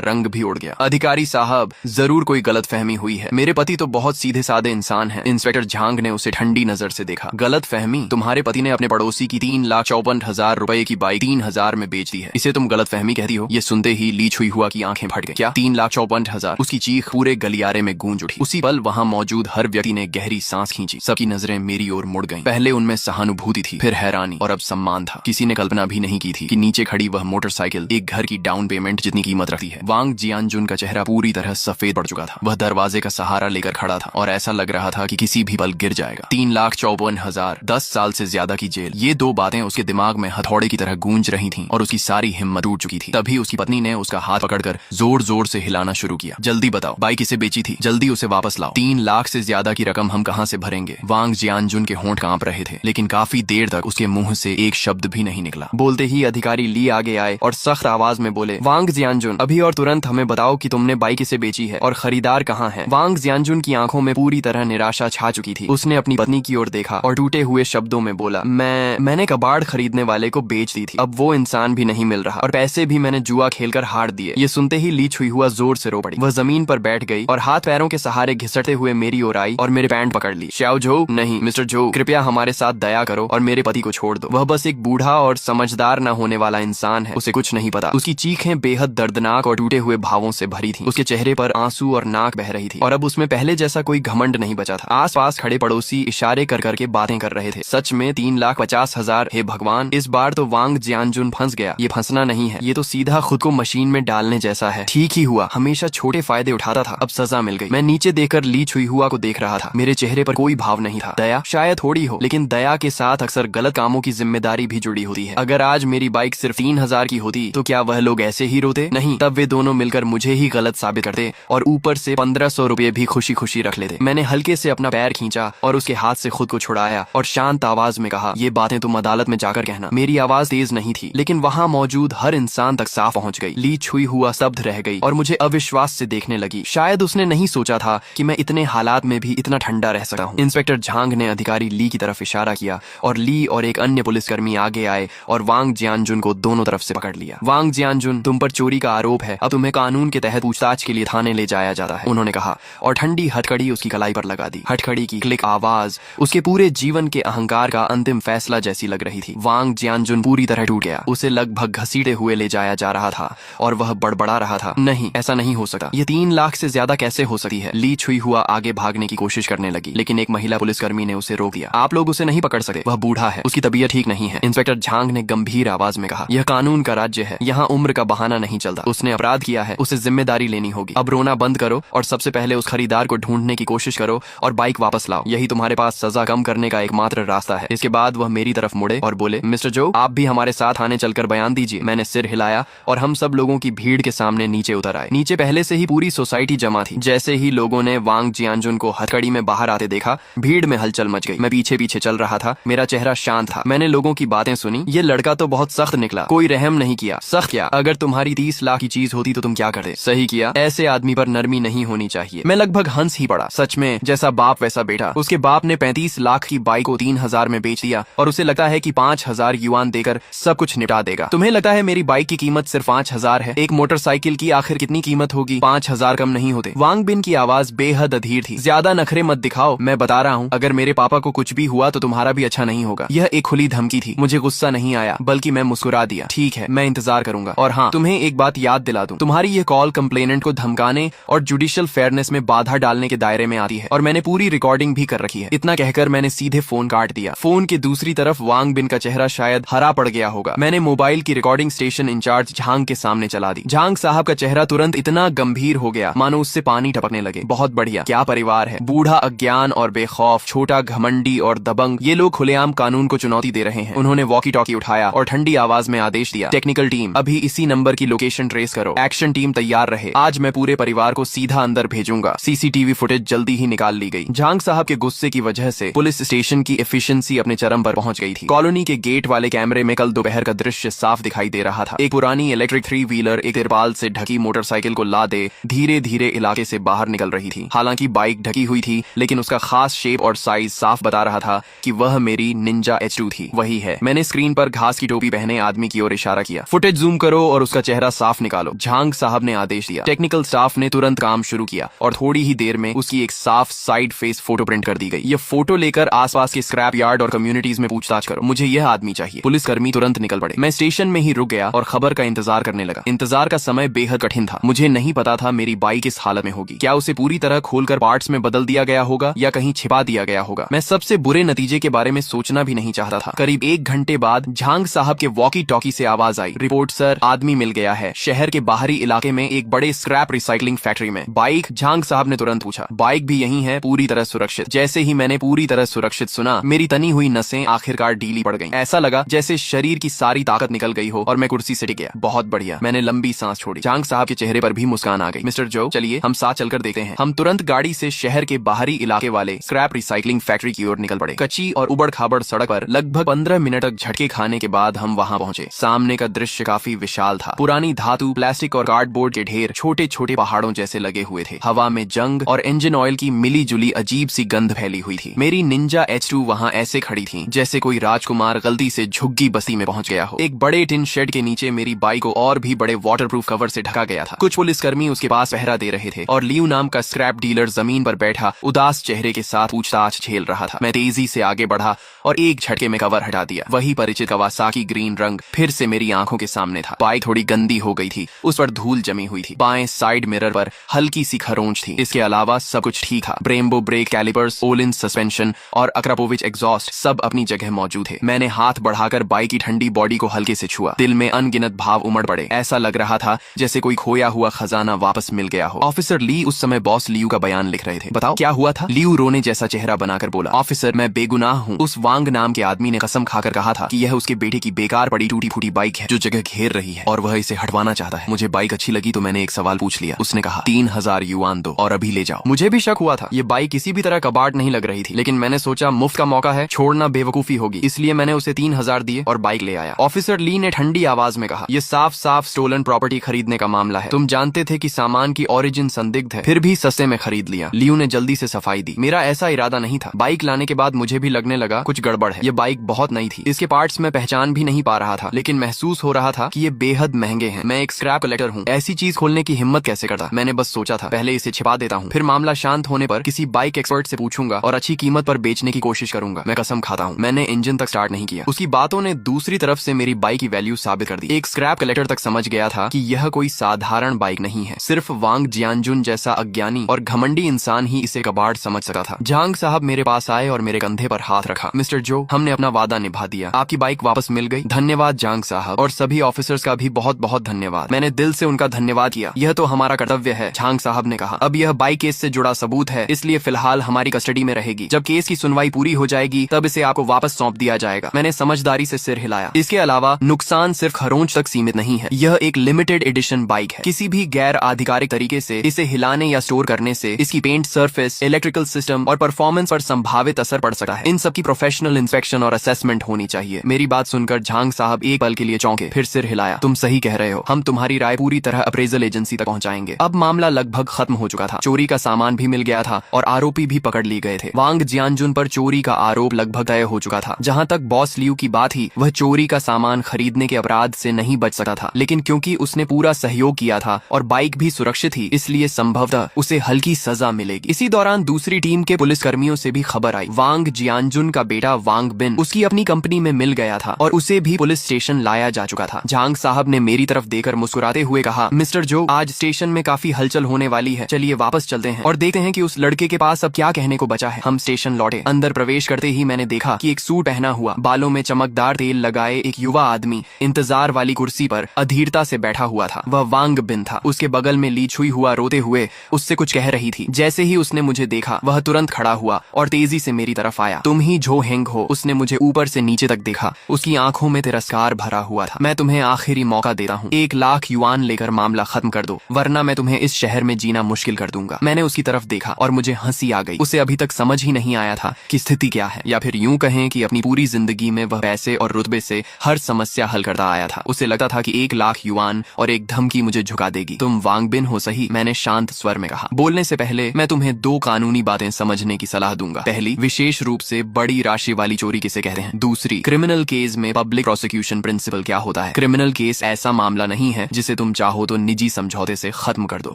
रंग भी उड़ गया। अधिकारी साहब, जरूर कोई गलतफहमी हुई है। मेरे पति तो बहुत सीधे साधे इंसान हैं। इंस्पेक्टर झांग ने उसे ठंडी नजर से देखा। गलतफहमी? तुम्हारे पति ने अपने पड़ोसी की 3,54,000 रुपए की बाइक 3,000 में बेच दी है, इसे तुम गलतफहमी कहती हो? ये सुनते ही ली छुई हुआ की आंखें फट गई। क्या 3,54,000? उसकी चीख पूरे गलियारे में गूंज उठी। उसी पल वहां मौजूद हर व्यक्ति ने गहरी सांस खींची। सबकी नजरें मेरी ओर मुड़ गईं। पहले उनमें सहानुभूति थी, फिर हैरानी और अब सम्मान था। किसी ने कल्पना भी नहीं की थी कि नीचे खड़ी वह मोटरसाइकिल एक घर की डाउन पेमेंट जितनी कीमत रखती है। वांग जियानजुन का चेहरा पूरी तरह सफेद पड़ चुका था। वह दरवाजे का सहारा लेकर खड़ा था और ऐसा लग रहा था कि किसी भी पल गिर जाएगा। 3,54,000, 10 साल से ज्यादा की जेल, ये दो बातें उसके दिमाग में हथौड़े की तरह गूंज रही थीं और उसकी सारी हिम्मत टूट चुकी थी। तभी उसकी पत्नी ने उसका हाथ पकड़कर जोर जोर से हिलाना शुरू किया। जल्दी बताओ, बाइक किसे बेची थी? जल्दी उसे वापस लाओ। 3 लाख से ज्यादा की रकम हम कहां से भरेंगे? वांग जियानजुन के होंठ कांप रहे थे, लेकिन काफी देर तक उसके मुंह से एक शब्द भी नहीं निकला। बोलते ही अधिकारी ली आगे आए और सख्त आवाज में बोले, वांग जियानजुन, अभी और तुरंत हमें बताओ कि तुमने बाइक किसे बेची है और खरीदार कहाँ है? वांग जियानजुन की आंखों में पूरी तरह निराशा छा चुकी थी। उसने अपनी पत्नी की ओर देखा और टूटे हुए शब्दों में बोला, मैंने कबाड़ खरीदने वाले को बेच दी थी। अब वो इंसान भी नहीं मिल रहा और पैसे भी मैंने जुआ खेलकर हार दिए। ये सुनते ही ली छुई हुआ जोर से रो पड़ी। वह जमीन पर बैठ गई और हाथ पैरों के सहारे घिसटते हुए मेरी ओर आई और मेरे पैंट पकड़ ली। श्याओ झो, नहीं मिस्टर झो, कृपया हमारे साथ दया करो और मेरे पति को छोड़ दो। वह बस एक बूढ़ा और समझदार न होने वाला इंसान है, उसे कुछ नहीं पता। उसकी चीखें बेहद दर्दनाक और टूटे हुए भावों से भरी थी। उसके चेहरे पर आंसू और नाक बह रही थी और अब उसमें पहले जैसा कोई घमंड नहीं बचा था। आसपास खड़े पड़ोसी इशारे कर करके बातें कर रहे थे। सच में 3,50,000? हे भगवान, इस बार तो वांग जियानजुन फंस गया। ये फंसना नहीं है, ये तो सीधा खुद को मशीन में डालने जैसा है। ठीक ही हुआ, हमेशा छोटे फायदे उठाता था, अब सजा मिल गई। मैं नीचे देखकर ली छुई हुआ को देख रहा था। मेरे चेहरे पर कोई भाव नहीं था। दया शायद थोड़ी हो, लेकिन दया के साथ अक्सर गलत कामों की जिम्मेदारी भी जुड़ी होती है। अगर आज मेरी बाइक सिर्फ 3,000 की होती तो क्या वह लोग ऐसे ही रोते? नहीं, तब वे दोनों मिलकर मुझे ही गलत साबित करते और ऊपर से 1,500 रुपए भी खुशी खुशी रख लेते। मैंने हल्के से अपना पैर खींचा और उसके हाथ से खुद को छुड़ाया और शांत आवाज में कहा, ये बातें तुम अदालत में जाकर कहना। मेरी आवाज तेज नहीं थी, लेकिन वहाँ मौजूद हर इंसान तक साफ पहुँच गई। ली छुई हुआ स्तब्ध रह गई और मुझे अविश्वास से देखने लगी। शायद उसने नहीं सोचा था कि मैं इतने हालात में भी इतना ठंडा रह सकता हूँ। इंस्पेक्टर झांग ने अधिकारी ली की तरफ इशारा किया और ली और एक अन्य पुलिसकर्मी आगे आए और वांग जियानजुन को दोनों तरफ से पकड़ लिया। वांग जियानजुन, तुम पर चोरी का आरोप है, अब तुम्हें कानून के तहत पूछताछ के लिए थाने ले जाया जाता है, उन्होंने कहा और ठंडी हथकड़ी उसकी कलाई पर लगा दी। हथकड़ी की क्लिक आवाज उसके पूरे जीवन के अहंकार का अंतिम फैसला जैसी लग रही थी। वांग जियानजुन पूरी तरह टूट गया। उसे लगभग घसीटे हुए ले जाया जा रहा था और वह बड़बड़ा रहा था, नहीं, ऐसा नहीं हो सकता। ये 3 लाख से ज्यादा कैसे हो सकती है? ली छुई हुआ आगे भागने की कोशिश करने लगी, लेकिन एक महिला पुलिसकर्मी ने उसे रोक दिया। आप लोग उसे नहीं पकड़ सकते, वह बूढ़ा है, उसकी तबीयत ठीक नहीं है। इंस्पेक्टर झांग ने गंभीर आवाज में कहा, यह कानून का राज्य है, यहाँ उम्र का बहाना नहीं चलता। उसने अपराध किया है, उसे जिम्मेदारी लेनी होगी। अब रोना बंद करो और सबसे पहले उस खरीदार को ढूंढने की कोशिश करो और बाइक वापस लाओ। यही तुम्हारे पास सजा कम करने का एकमात्र रास्ता है। इसके बाद वह मेरी तरफ मुड़े और बोले, मिस्टर जो, आप भी हमारे साथ आने चलकर बयान दीजिए। मैंने सिर हिलाया और हम सब लोगों की भीड़ के सामने नीचे उतर आए। नीचे पहले से ही पूरी सोसाइटी जमा थी। जैसे ही लोगों ने वांग जियानजुन को हथकड़ी में बाहर आते देखा, भीड़ में हलचल मच गई। मैं पीछे पीछे चल रहा था, मेरा चेहरा शांत था। मैंने लोगों की बातें सुनी। ये लड़का तो बहुत सख्त निकला, कोई रहम नहीं किया। सख्त क्या? अगर तुम्हारी 30 लाख की चीज होती तो तुम क्या करते? सही किया, ऐसे आदमी पर नरमी नहीं होनी चाहिए। मैं लगभग हंस ही पड़ा। सच में, जैसा बाप वैसा बेटा। उसके बाप ने 35 लाख की बाइक को 3,000 में बेच दिया और उसे लगता है कि 5,000 युआन देकर सब कुछ निपटा देगा। तुम्हें लगता है मेरी बाइक की कीमत सिर्फ 5,000 है? एक मोटरसाइकिल की आखिर कितनी कीमत होगी? 5,000 कम नहीं होते। वांग बिन की आवाज बेहद अधीर थी। ज्यादा नखरे मत दिखाओ, मैं बता रहा हूँ, अगर मेरे पापा को कुछ भी हुआ तो तुम्हारा भी अच्छा नहीं होगा। यह एक खुली धमकी थी। मुझे गुस्सा नहीं आया, बल्कि मैं मुस्कुरा दिया। ठीक है, मैं इंतजार करूंगा। और हाँ, तुम्हें एक बात याद दिला दूं, तुम्हारी ये कॉल कंप्लेनेंट को धमकाने और जुडिशियल फेयरनेस में बाधा डालने के दायरे में आती है और मैंने पूरी रिकॉर्डिंग भी कर रखी है। इतना कहकर मैंने सीधे फोन काट दिया। फोन के दूसरी तरफ वांग बिन का चेहरा शायद हरा पड़ गया होगा। मैंने मोबाइल की रिकॉर्डिंग स्टेशन इंचार्ज झांग के सामने चला दी। झांग साहब का चेहरा तुरंत इतना गंभीर हो गया मानो उससे पानी टपकने लगे। बहुत बढ़िया, क्या परिवार है। बूढ़ा अज्ञान और बेखौफ, छोटा घमंडी और दबंग, ये लोग खुलेआम कानून को चुनौती दे रहे हैं। उन्होंने वॉकी टॉकी उठाया और ठंडी आवाज में आदेश दिया, टेक्निकल टीम, अभी इसी नंबर की लोकेशन ट्रेस करो। एक्शन टीम तैयार रहे। आज मैं पूरे परिवार को सीधा अंदर भेजूंगा। सीसीटीवी फुटेज जल्दी ही निकाल ली गई। झांग साहब के गुस्से की वजह से पुलिस स्टेशन की एफिशिएंसी अपने चरम पर पहुंच गई थी। कॉलोनी के गेट वाले कैमरे में कल दोपहर का दृश्य साफ दिखाई दे रहा था। एक पुरानी इलेक्ट्रिक 3 व्हीलर एक तिरपाल से ढकी मोटरसाइकिल को लादे धीरे धीरे इलाके से बाहर निकल रही थी। हालांकि बाइक ढकी हुई थी, लेकिन उसका खास शेप और साइज साफ बता रहा था कि वह मेरी निंजा H2 थी। वही है। मैंने स्क्रीन पर घास की टोपी पहने आदमी की ओर इशारा किया। फुटेज जूम करो और उसका चेहरा साफ निकालो, झांग साहब ने आदेश दिया। टेक्निकल स्टाफ ने तुरंत काम शुरू किया और थोड़ी ही देर में उसकी एक साफ साइड फेस फोटो प्रिंट कर दी गई। ये फोटो लेकर आसपास के स्क्रैप यार्ड और कम्युनिटीज में पूछताछ करो, मुझे यह आदमी चाहिए। पुलिसकर्मी तुरंत निकल पड़े। मैं स्टेशन में ही रुक गया और खबर का इंतजार करने लगा। इंतजार का समय बेहद कठिन था। मुझे नहीं पता था मेरी बाइक किस हालत में होगी। क्या उसे पूरी तरह खोलकर पार्ट्स में बदल दिया गया होगा या कहीं छिपा दिया गया होगा। मैं सबसे बुरे नतीजे के बारे में सोचना भी नहीं चाहता था। करीब 1 घंटे बाद झांग साहब के वॉकी टॉकी से आवाज आई, रिपोर्ट सर, आदमी मिल गया है शहर के बाहरी इलाके में एक बड़े स्क्रैप रिसाइकलिंग फैक्ट्री में। बाइक? झांग साहब ने तुरंत पूछा। बाइक भी यही है, पूरी तरह सुरक्षित। जैसे ही मैंने पूरी तरह सुरक्षित सुना, मेरी तनी हुई नसें आखिरकार ढीली पड़ गईं। ऐसा लगा जैसे शरीर की सारी ताकत निकल गई हो और मैं कुर्सी से टिक गया। बहुत बढ़िया, मैंने लंबी सांस छोड़ी। झांग साहब के चेहरे पर भी मुस्कान आ गई। मिस्टर जो, चलिए हम साथ चलकर देखते हैं। हम तुरंत गाड़ी से शहर के बाहरी इलाके वाले स्क्रैप रिसाइकलिंग फैक्ट्री की ओर निकल पड़े। कच्ची और उबड़ खाबड़ सड़क पर लगभग 15 मिनट तक झटके खाने के बाद हम वहां पहुंचे। सामने का दृश्य काफी विशाल था। पुरानी धातु, प्लास्टिक और कार्डबोर्ड के ढेर छोटे छोटे पहाड़ों जैसे लगे हुए थे। हवा में जंग और इंजन ऑयल की मिली जुली अजीब सी गंध फैली हुई थी। मेरी निंजा H2 वहां ऐसे खड़ी थी जैसे कोई राजकुमार गलती से झुग्गी बस्ती में पहुंच गया हो। एक बड़े टिन शेड के नीचे मेरी बाइक को और भी बड़े वाटरप्रूफ कवर से ढका गया था। कुछ पुलिसकर्मी उसके पास पहरा दे रहे थे और लियू नाम का स्क्रैप डीलर जमीन पर बैठा उदास चेहरे के साथ पूछताछ झेल रहा था। मैं तेजी से आगे बढ़ा और एक झटके में कवर हटा दिया। वही परिचित कवासाकी ग्रीन रंग फिर से मेरी आंखों के सामने था। बाइक थोड़ी गंदी हो गई थी, उस पर धूल जमी हुई थी। बाएं साइड मिरर पर हल्की सी खरोंच थी। इसके अलावा सब कुछ ठीक था। Brembo brake calipers, Olin suspension और अक्रापोविच एग्जॉस्ट सब अपनी जगह मौजूद थे। मैंने हाथ बढ़ाकर बाइक की ठंडी बॉडी को हल्के से छुआ। दिल में अनगिनत भाव उमड़ पड़े। ऐसा लग रहा था जैसे कोई खोया हुआ खजाना वापस मिल गया हो। ऑफिसर ली उस समय बॉस लियू का बयान लिख रहे थे। बताओ क्या हुआ था? लियू रोने जैसा चेहरा बनाकर बोला, ऑफिसर मैं बेगुनाह हूँ। उस वांग नाम के आदमी ने कसम खाकर कहा था कि यह उसके बेटे की बेकार पड़ी टूटी फूटी बाइक है जो जगह घेर रही है और वह इसे हटवाना चाहता है। मुझे बाइक अच्छी लगी तो मैंने एक सवाल पूछ लिया। उसने कहा 3000 युआन दो और अभी ले जाओ। मुझे भी शक हुआ था। ये बाइक किसी भी तरह कबाड़ नहीं लग रही थी, लेकिन मैंने सोचा मुफ्त का मौका है, छोड़ना बेवकूफी होगी, इसलिए मैंने उसे 3000 दिए और बाइक ले आया। ऑफिसर ली ने ठंडी आवाज में कहा, यह साफ साफ स्टोलन प्रॉपर्टी खरीदने का मामला है। तुम जानते थे कि सामान की ओरिजिन संदिग्ध है, फिर भी सस्ते में खरीद लिया। लियू ने जल्दी से सफाई दी। मेरा ऐसा इरादा नहीं था। बाइक लाने के बाद मुझे भी लगने लगा कुछ गड़बड़ है। ये बाइक बहुत नई थी, इसके पार्ट्स में पहचान भी नहीं पा रहा था, लेकिन महसूस हो रहा था कि ये बेहद महंगे हैं। मैं एक स्क्रैप कलेक्टर हूँ, ऐसी चीज खोलने की हिम्मत कैसे करता। मैंने बस सोचा था पहले इसे छिपा देता हूँ, फिर मामला शांत होने पर किसी बाइक एक्सपर्ट से पूछूंगा और अच्छी कीमत पर बेचने की कोशिश करूंगा। मैं कसम खाता हूँ मैंने इंजन तक स्टार्ट नहीं किया। उसकी बातों ने दूसरी तरफ से मेरी बाइक की वैल्यू साबित कर दी। एक स्क्रैप कलेक्टर तक समझ गया था कि यह कोई साधारण बाइक नहीं है। सिर्फ वांग जियानजुन जैसा अज्ञानी और घमंडी इंसान ही इसे कबाड़ समझ सका था। झांग साहब मेरे पास आए और मेरे कंधे पर हाथ रखा। मिस्टर जो, हमने अपना वादा निभा दिया, आपकी बाइक वापस मिल गई। धन्यवाद झांग साहब, और सभी ऑफिसर्स का भी बहुत बहुत धन्यवाद। मैंने दिल से उनका धन्यवाद किया। यह तो हमारा कर्तव्य है, झांग साहब ने कहा। अब यह बाइक केस से जुड़ा सबूत है, इसलिए फिलहाल हमारी कस्टडी में रहेगी। जब केस की सुनवाई पूरी हो जाएगी तब इसे आपको वापस सौंप दिया जाएगा। मैंने समझदारी से सिर हिलाया। इसके अलावा नुकसान सिर्फ खरोंच तक सीमित नहीं है। यह एक लिमिटेड एडिशन बाइक है। किसी भी गैर आधिकारिक तरीके से इसे हिलाने या स्टोर करने से इसकी पेंट सरफेस, इलेक्ट्रिकल सिस्टम और परफॉर्मेंस पर संभावित असर पड़ सकता है। इन सबकी प्रोफेशनल इंस्पेक्शन और असेसमेंट होनी चाहिए। मेरी बात सुनकर झांग साहब एक पल के लिए चौंके, फिर सिर हिलाया। तुम सही कह रहे हो, हम तुम्हारी राय पूरी तरह अप्रेजल एजेंसी तक पहुंचाएंगे। अब मामला लगभग खत्म हो चुका था। चोरी का सामान भी मिल गया था और आरोपी भी पकड़ लिए गए थे। वांग जियानजुन पर चोरी का आरोप लगभग तय हो चुका था। जहां तक बॉस लियू की बात ही, वह चोरी का सामान खरीदने के अपराध से नहीं बच सकता था, लेकिन क्योंकि उसने पूरा सहयोग किया था और बाइक भी सुरक्षित ही, इसलिए संभवतः उसे हल्की सजा मिलेगी। इसी दौरान दूसरी टीम के पुलिसकर्मियों से भी खबर आई। वांग जियानजुन का बेटा वांग बिन उसकी अपनी कंपनी में मिल गया था और उसे भी पुलिस स्टेशन लाया जा चुका था। झांग साहब ने मेरी तरफ देकर मुस्कुराते हुए कहा, मिस्टर जो, आज स्टेशन में काफी हलचल होने वाली है, चलिए वापस चलते हैं और देखते हैं कि उस लड़के के पास अब क्या कहने को बचा है। हम स्टेशन लौटे। अंदर प्रवेश करते ही मैंने देखा कि एक सूट पहना हुआ, बालों में चमकदार तेल लगाए एक युवा आदमी इंतजार वाली कुर्सी पर अधीरता से बैठा हुआ था। वह वांग बिन था। उसके बगल में ली छुई हुआ रोते हुए उससे कुछ कह रही थी। जैसे ही उसने मुझे देखा, वह तुरंत खड़ा हुआ और तेजी से मेरी तरफ आया। तुम ही जो हेंग हो? उसने मुझे ऊपर से नीचे तक देखा। उसकी आंखों में तिरस्कार भरा हुआ था। मैं तुम्हें आखिरी मौका देता हूँ, 1 लाख युआन लेकर मामला खत्म कर दो, वरना मैं तुम्हें इस शहर में जीना मुश्किल कर दूंगा। मैंने उसकी तरफ देखा और मुझे हंसी आ गई। उसे अभी तक समझ ही नहीं आया था कि स्थिति क्या है, या फिर यूं कहें कि अपनी पूरी जिंदगी में वह पैसे और रुतबे से हर समस्या हल करता आया था। उसे लगता था कि 1 लाख युआन और एक धमकी मुझे झुका देगी। तुम वांग बिन हो सही, मैंने शांत स्वर में कहा। बोलने से पहले मैं तुम्हें 2 कानूनी बातें समझने की सलाह दूंगा। पहली, विशेष रूप से बड़ी राशि वाली चोरी किसे कहते हैं। दूसरी, क्रिमिनल केस में पब्लिक प्रोसिक्यूशन प्रिंसिपल क्या होता है। है, क्रिमिनल केस ऐसा मामला नहीं है जिसे तुम चाहो तो निजी समझौते से खत्म कर दो।